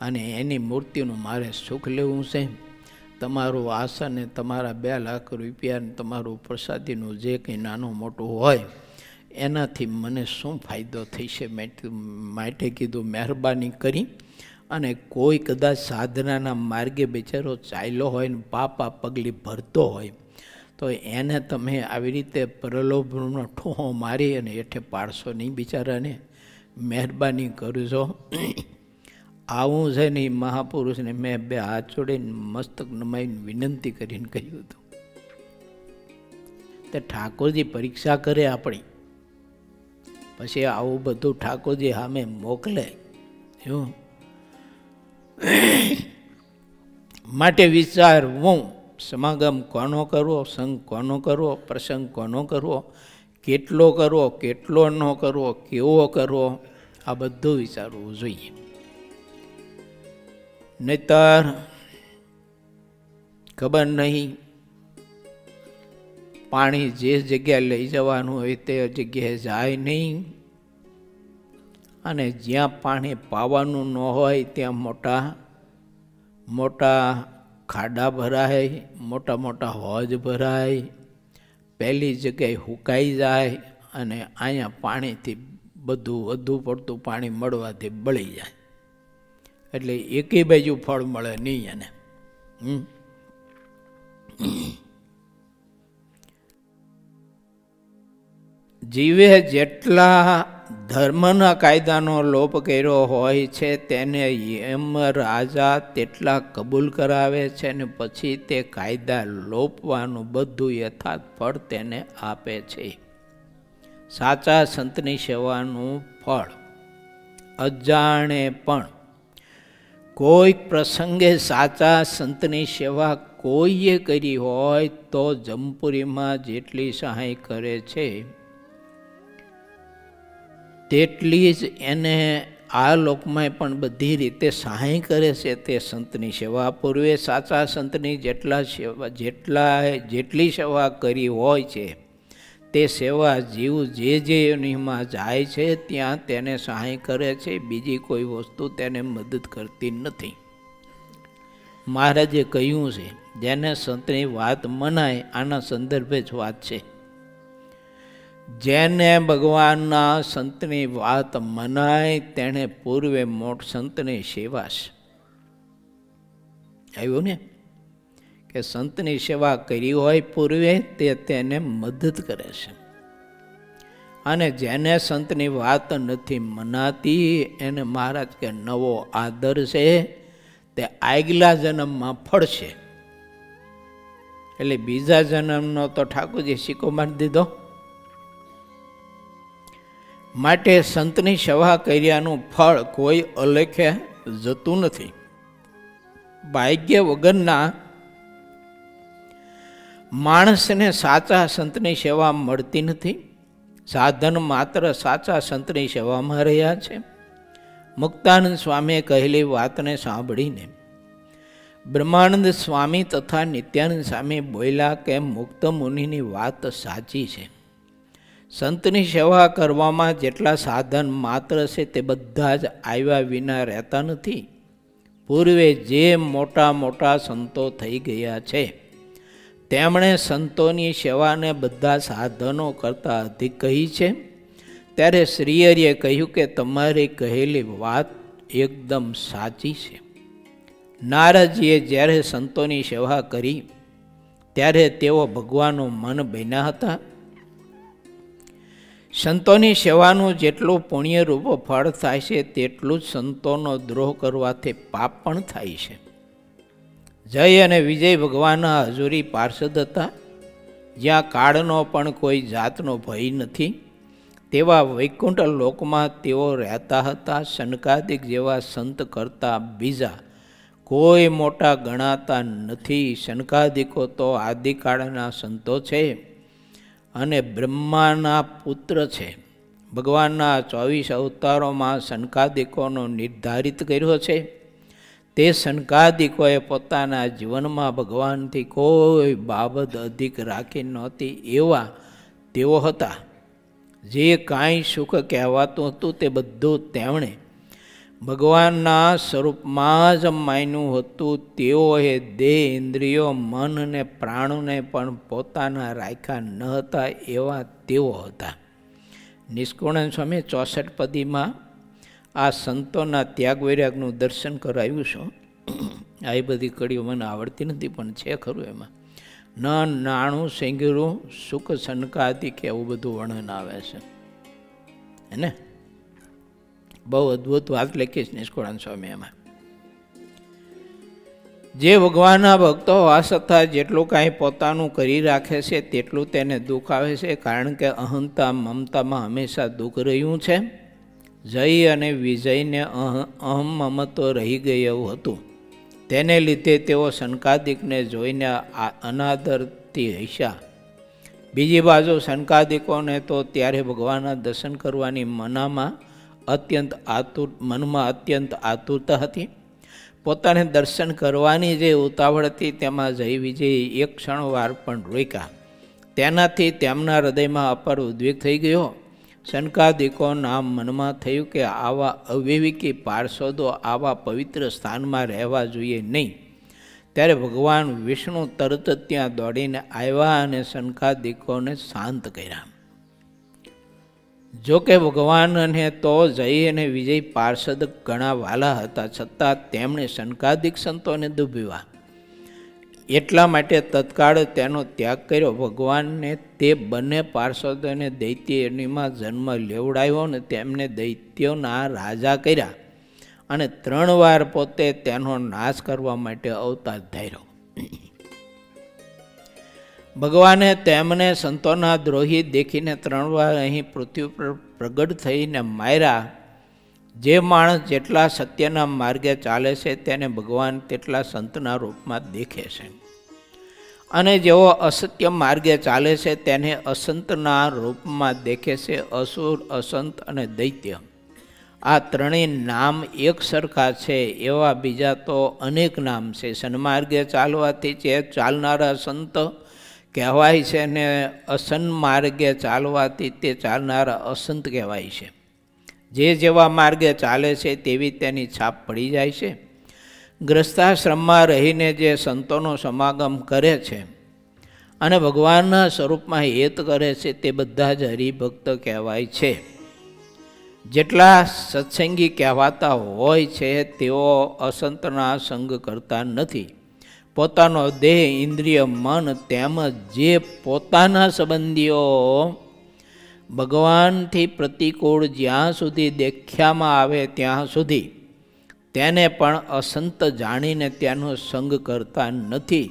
અને એની મૂર્તિનું મારે સુખ લેવું છે. તમારું આસન ને તમારા 2 લાખ રૂપિયા ને તમારું પ્રસાદીનું જે કંઈ નાનું મોટું હોય એનાથી મને શું ફાયદો થશે? માટે કીધું મહેરબાની કરી અને કોઈ કદાચ સાધનાના માર્ગે બિચારો ચાલ્યો હોય ને પાપા પગલી ભરતો હોય તો એને તમે આવી રીતે પ્રલોભનો ઠોહો મારી અને હેઠે પાડશો નહીં બિચારાને. મહેરબાની કરજો. આવું છે ને એ મહાપુરુષને મેં 2 હાથ જોડીને મસ્તક નમાઈને વિનંતી કરીને કહ્યું હતું. તે ઠાકોરજી પરીક્ષા કરે આપણી, પછી આવું બધું ઠાકોરજી સામે મોકલે. એવું માટે વિચારવું સમાગમ કોનો કરવો, સંગ કોનો કરવો, પ્રસંગ કોનો કરવો, કેટલો કરવો, કેટલો ન કરવો, કેવો કરવો, આ બધું વિચારવું જોઈએ. નહીતર ખબર નહીં પાણી જે જગ્યાએ લઈ જવાનું હોય તે જગ્યાએ જાય નહીં, અને જ્યાં પાણી પાવાનું ન હોય ત્યાં મોટા મોટા ખાડા ભરાય, મોટા મોટા હોજ ભરાય, પહેલી જગ્યાએ હુકાઈ જાય, અને અહીંયા પાણીથી બધું વધુ પડતું પાણી મળવાથી બળી જાય. એટલે એકેય બાજુ ફળ મળે નહીં એને. જીવે જેટલા ધર્મના કાયદાનો લોપ કર્યો હોય છે તેને એમ રાજા તેટલા કબૂલ કરાવે છે, ને પછી તે કાયદા લોપવાનું બધું યથાર્થ ફળ તેને આપે છે. સાચા સંતની સેવાનું ફળ અજાણે પણ કોઈક પ્રસંગે સાચા સંતની સેવા કોઈએ કરી હોય તો જમપુરીમાં જેટલી સહાય કરે છે તેટલી જ એને આ લોકમાં પણ બધી રીતે સહાય કરે છે. તે સંતની સેવા પૂર્વે સાચા સંતની જેટલી સેવા કરી હોય છે તે સેવા જીવ જે યોનિમાં જાય છે ત્યાં તેને સહાય કરે છે, બીજી કોઈ વસ્તુ તેને મદદ કરતી નથી. મહારાજે કહ્યું છે, જેને સંતની વાત મનાય, આના સંદર્ભે જ વાત છે. જેને ભગવાનના સંતની વાત મનાય તેણે પૂર્વે મોટ સંતની સેવા છે. આવ્યું ને કે સંતની સેવા કરી હોય પૂર્વે તે તેને મદદ કરે છે, અને જેને સંતની વાત નથી મનાતી એને મહારાજ કે નવો આદર છે, તે આગલા જન્મમાં ફળશે. એટલે બીજા જન્મનો તો ઠાકોરજી સિક્કો મારી દીધો. માટે સંતની સેવા કર્યાનું ફળ કોઈ અલેખે જતું નથી. ભાગ્ય વગરના માણસને સાચા સંતની સેવા મળતી નથી. સાધન માત્ર સાચા સંતની સેવામાં રહ્યા છે. મુક્તાનંદ સ્વામીએ કહેલી વાતને સાંભળીને બ્રહ્માનંદ સ્વામી તથા નિત્યાનંદ સ્વામી બોલ્યા કે મુક્ત મુનિની વાત સાચી છે. સંતની સેવા કરવામાં જેટલા સાધન માત્ર છે તે બધા જ આવ્યા વિના રહેતા નથી. પૂર્વે જે મોટા મોટા સંતો થઈ ગયા છે તેમણે સંતોની સેવાને બધા સાધનો કરતાં અધિક કહી છે. ત્યારે શ્રીહરિએ કહ્યું કે તમારી કહેલી વાત એકદમ સાચી છે. નારદજીએ જ્યારે સંતોની સેવા કરી ત્યારે તેઓ ભગવાનનું મન બન્યા હતા. સંતોની સેવાનું જેટલું પુણ્યરૂપ ફળ થાય છે તેટલું જ સંતોનો દ્રોહ કરવાથી પાપ પણ થાય છે. જય અને વિજય ભગવાનના હજુરી પાર્ષદ હતા. જ્યાં કાળનો પણ કોઈ જાતનો ભય નથી તેવા વૈકુંઠ લોકમાં તેઓ રહેતા હતા. સનકાદિક જેવા સંત કરતાં બીજા કોઈ મોટા ગણાતા નથી. સનકાદિકો તો આદિકાળના સંતો છે અને બ્રહ્માના પુત્ર છે. ભગવાનના 24 અવતારોમાં સનકાદિકોનો નિર્ધારિત કર્યો છે. તે સનકાદિકોએ પોતાના જીવનમાં ભગવાનથી કોઈ બાબત અધિક રાખી નહોતી એવા તેઓ હતા. જે કાંઈ સુખ કહેવાતું હતું તે બધું તેમણે ભગવાનના સ્વરૂપમાં જ માન્યું હતું. તેઓએ દેહ, ઇન્દ્રિયો, મન અને પ્રાણોને પણ પોતાના રાખ્યા ન હતા એવા તેઓ હતા. નિષ્કુળાનંદ સ્વામી 64 પદીમાં આ સંતોના ત્યાગ વૈરાગનું દર્શન કરાવ્યું છું. આ બધી કડીઓ મને આવડતી નથી પણ છે ખરું એમાં. ન નાણું સેંગરું સુખ સનકાદિક એવું બધું વર્ણન આવે છે. હે ને બહુ અદ્ભુત વાત લખી છે નિષ્કુળાનંદ સ્વામી એમાં. જે ભગવાનના ભક્તો વાસતા જેટલું કાંઈ પોતાનું કરી રાખે છે તેટલું તેને દુઃખ આવે છે, કારણ કે અહંતા મમતામાં હંમેશા દુઃખ રહ્યું છે. જય અને વિજયને અહમ મમત્વ રહી ગયું હતું. તેને લીધે તેઓ સનકાદિકને જોઈને અનાદરથી હસ્યા. બીજી બાજુ શનકાદિકોને તો ત્યારે ભગવાનના દર્શન કરવાની મનમાં અત્યંત આતુરતા હતી. પોતાને દર્શન કરવાની જે ઉતાવળ હતી તેમાં જય વિજય એક ક્ષણવાર પણ રોક્યા. તેનાથી તેમના હૃદયમાં અપાર ઉદ્વેગ થઈ ગયો. શનકાદિકોના મનમાં થયું કે આવા અવિવેકી પાર્ષદો આવા પવિત્ર સ્થાનમાં રહેવા જોઈએ નહીં. ત્યારે ભગવાન વિષ્ણુ તરત જ ત્યાં દોડીને આવ્યા અને શનકાદિકોને શાંત કર્યા. જોકે ભગવાનને તો જય અને વિજય પાર્ષદ ઘણા વાલા હતા, છતાં તેમણે શનકાદિક સંતોને દુભવ્યા. એટલા માટે તત્કાળ તેનો ત્યાગ કર્યો. ભગવાનને તે બંને પાર્ષદોને દૈત્યમાં જન્મ લેવડાવ્યો અને તેમને દૈત્યોના રાજા કર્યા અને 3 વાર પોતે તેનો નાશ કરવા માટે અવતાર ધાર્યો. ભગવાને તેમને સંતોના દ્રોહી દેખીને 3 વાર અહીં પૃથ્વી પર પ્રગટ થઈને માર્યા. જે માણસ જેટલા સત્યના માર્ગે ચાલે છે તેને ભગવાન તેટલા સંતના રૂપમાં દેખે છે, અને જેઓ અસત્ય માર્ગે ચાલે છે તેને અસંતના રૂપમાં દેખે છે. અસુર, અસંત અને દૈત્ય આ ત્રણેય નામ એક સરખા છે. એવા બીજા તો અનેક નામ છે. સન્માર્ગે ચાલવાથી જે ચાલનારા સંત કહેવાય છે ને અસન્માર્ગે ચાલવાથી તે ચાલનારા અસંત કહેવાય છે. જે જેવા માર્ગે ચાલે છે તેવી તેની છાપ પડી જાય છે. ગ્રસ્તાશ્રમમાં રહીને જે સંતોનો સમાગમ કરે છે અને ભગવાનના સ્વરૂપમાં હેત કરે છે તે બધા જ હરિભક્ત કહેવાય છે. જેટલા સત્સંગી કહેવાતા હોય છે તેઓ અસંતના સંગ કરતા નથી. પોતાનો દેહ, ઇન્દ્રિય, મન તેમજ જે પોતાના સંબંધીઓ ભગવાનથી પ્રતિકૂળ જ્યાં સુધી દેખ્યામાં આવે ત્યાં સુધી તેને પણ અસંત જાણીને તેનો સંગ કરતા નથી.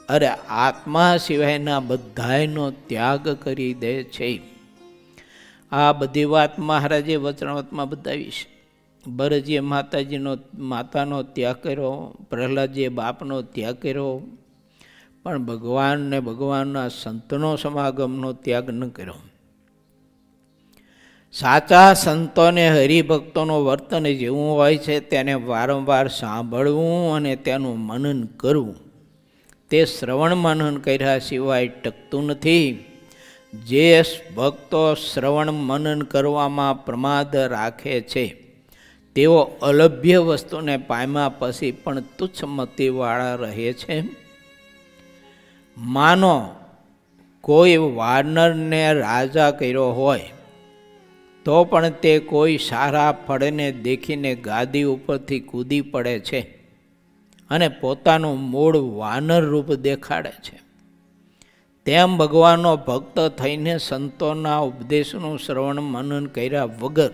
અરે આત્મા સિવાયના બધાયનો ત્યાગ કરી દે છે. આ બધી વાત મહારાજે વચનામૃતમાં બતાવી છે. ભરતજીએ માતાનો ત્યાગ કર્યો, પ્રહલાદજીએ બાપનો ત્યાગ કર્યો, પણ ભગવાનને ભગવાનના સંતનો સમાગમનો ત્યાગ ન કર્યો. સાચા સંતોને હરિભક્તોનું વર્તન જેવું હોય છે તેને વારંવાર સાંભળવું અને તેનું મનન કરવું. તે શ્રવણ મનન કર્યા સિવાય ટકતું નથી. જે ભક્તો શ્રવણ મનન કરવામાં પ્રમાદ રાખે છે તેઓ અલભ્ય વસ્તુને પામ્યા પછી પણ તુચ્છ મતિવાળા રહે છે. માનો કોઈ વાનરને રાજા કર્યો હોય તો પણ તે કોઈ સારા ફળને દેખીને ગાદી ઉપરથી કૂદી પડે છે અને પોતાનું મૂળ વાનર રૂપ દેખાડે છે. તેમ ભગવાનનો ભક્ત થઈને સંતોના ઉપદેશનું શ્રવણ મનન કર્યા વગર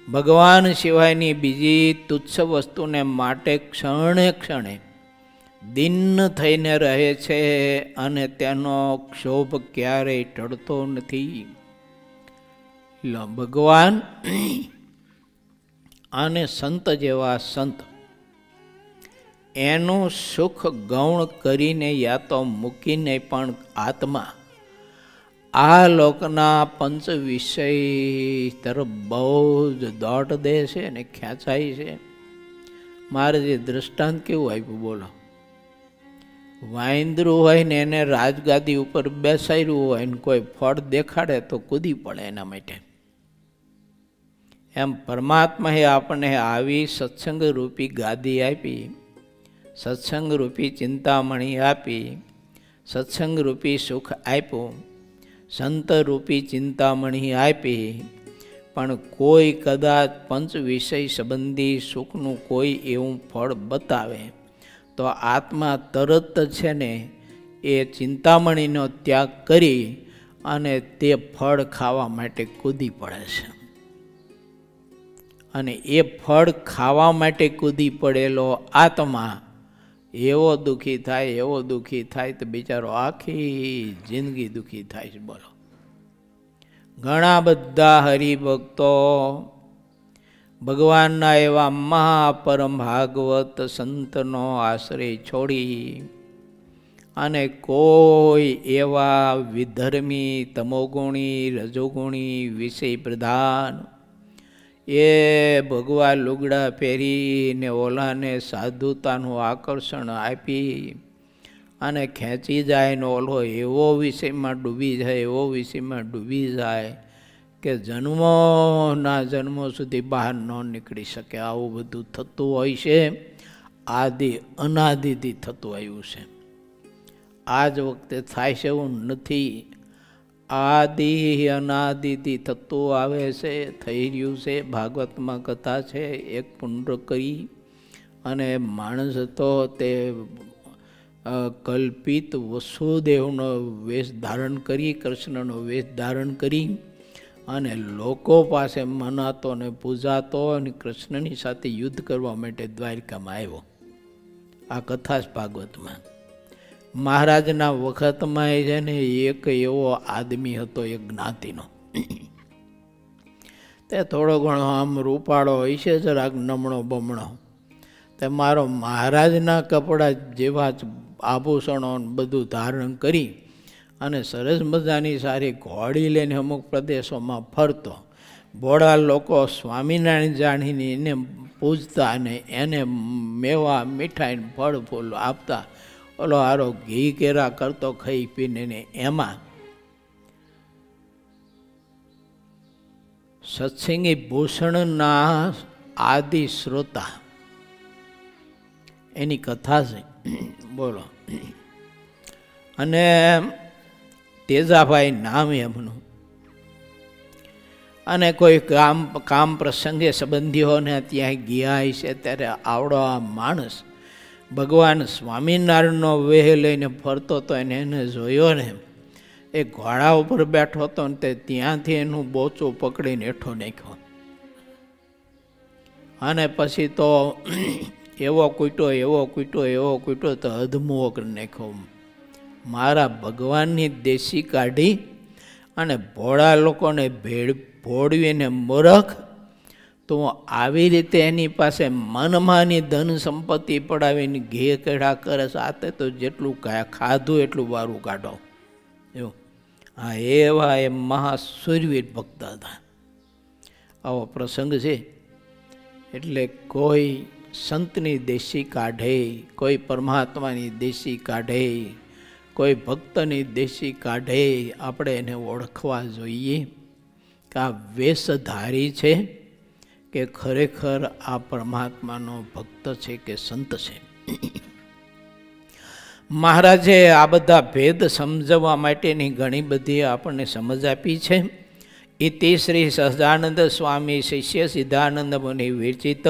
ભગવાન સિવાયની બીજી તુચ્છ વસ્તુને માટે ક્ષણે ક્ષણે દિન થઈને રહે છે અને તેનો ક્ષોભ ક્યારેય ટળતો નથી. ભગવાન અને સંત જેવા સંત એનું સુખ ગૌણ કરીને યા તો મૂકીને પણ આત્મા આ લોકના પંચ વિષય તરફ બહુ જ દોટ દે છે અને ખેંચાય છે. મારે જે દ્રષ્ટાંત કેવું આપ્યું બોલો. વાંદરું હોય ને એને રાજગાદી ઉપર બેસાડ્યું હોય ને કોઈ ફળ દેખાડે તો કૂદી પડે એના માટે. એમ પરમાત્માએ આપણને આવી સત્સંગ રૂપી ગાદી આપી, સત્સંગ રૂપી ચિંતામણી આપી, સત્સંગ રૂપી સુખ આપ્યું, સંત રૂપી ચિંતામણી આપી, પણ કોઈ કદાચ પંચ વિષય સંબંધી સુખનું કોઈ એવું ફળ બતાવે તો આત્મા તરત છે ને એ ચિંતામણીનો ત્યાગ કરી અને તે ફળ ખાવા માટે કૂદી પડે છે. અને એ ફળ ખાવા માટે કૂદી પડેલો આત્મા એવો દુઃખી થાય તો બિચારો આખી જિંદગી દુઃખી થાય છે. બોલો, ઘણા બધા હરિભક્તો ભગવાનના એવા મહાપરમ ભાગવત સંતનો આશ્રય છોડી અને કોઈ એવા વિધર્મી, તમોગુણી, રજોગુણી, વિષય પ્રધાન એ ભગવા લુગડા પહેરીને ઓલાને સાધુતાનું આકર્ષણ આપી અને ખેંચી જાય ને ઓલો એવો વિષયમાં ડૂબી જાય, એવો વિષયમાં ડૂબી જાય કે જન્મોના જન્મો સુધી બહાર ન નીકળી શકે. આવું બધું થતું હોય છે. આદિ અનાદિથી થતું આવ્યું છે. આ જ વખતે થાય છે એવું નથી. આદિ અનાદિથી થતું આવે છે, થઈ રહ્યું છે. ભાગવતમાં કથા છે. એક પુંડ્ર કરી અને માણસ હતો તે કલ્પિત વસુદેવનો વેશ ધારણ કરી, કૃષ્ણનો વેશ ધારણ કરી અને લોકો પાસે મનાતો ને પૂજાતો અને કૃષ્ણની સાથે યુદ્ધ કરવા માટે દ્વારકામાં આવ્યો. આ કથા જ ભાગવતમાં. મહારાજના વખતમાં છે ને એક એવો આદમી હતો, એક જ્ઞાતિનો. તે થોડો ઘણો આમ રૂપાળો હોય છે, જરાક નમણો બમણો. તે મારો મહારાજના કપડાં જેવા જ આભૂષણો બધું ધારણ કરી અને સરસ મજાની સારી ઘોડી લઈને અમુક પ્રદેશોમાં ફરતો. ભોળા લોકો સ્વામિનારાયણ જાણીને એને પૂજતા અને એને મેવા, મીઠાઈ, ફળ ફૂલ આપતા. ઓલો હારો ઘી કેરા કરતો ખાઈ પીને ને. એમાં સત્સંગી ભૂષણના આદિ શ્રોતા એની કથા છે. બોલો. અને તેજાભાઈ નામ એમનું. અને કોઈ કામ પ્રસંગે સંબંધીઓને ત્યાં ગયા છે ત્યારે આવડો આ માણસ ભગવાન સ્વામિનારાયણનો વેહ લઈને ફરતો હતો. એને જોયો ને એ ઘોડા ઉપર બેઠો હતો ને તે ત્યાંથી એનું બોચું પકડીને હેઠો નાખ્યો. અને પછી તો એવો કૂટ્યો તો અધમુઓ કરી નાખ્યો. મારા ભગવાનની દેશી કાઢી અને ભોળા લોકોને ભોળવીને મૂર્ખ. તો આવી રીતે એની પાસે મનમાની ધન સંપત્તિ પડાવીને ઘે કેળા કરે. સાથે તો જેટલું ખાધું એટલું વારું કાઢો એવું. હા, એવા એ મહાસુરવીર ભક્ત હતા. આવો પ્રસંગ છે. એટલે કોઈ સંતની દેશી કાઢે, કોઈ પરમાત્માની દેશી કાઢે, કોઈ ભક્તની દેશી કાઢે, આપણે એને ઓળખવા જોઈએ કે આ વેશધારી છે કે ખરેખર આ પરમાત્માનો ભક્ત છે કે સંત છે. મહારાજે આ બધા ભેદ સમજવા માટેની ઘણી બધી આપણને સમજ આપી છે. ઇતિ શ્રી સહજાનંદ સ્વામી શિષ્ય સિદ્ધાનંદ મુનિ વિરચિત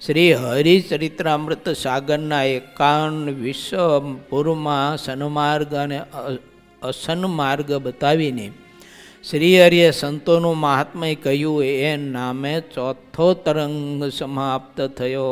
શ્રી હરિચરિત્રામૃત સાગરના 51 પૂર્વમાં સન્માર્ગ અને અસન્માર્ગ બતાવીને શ્રી હરિએ સંતોનું મહાત્મય કહ્યું. એ નામે ચોથો તરંગ સમાપ્ત થયો.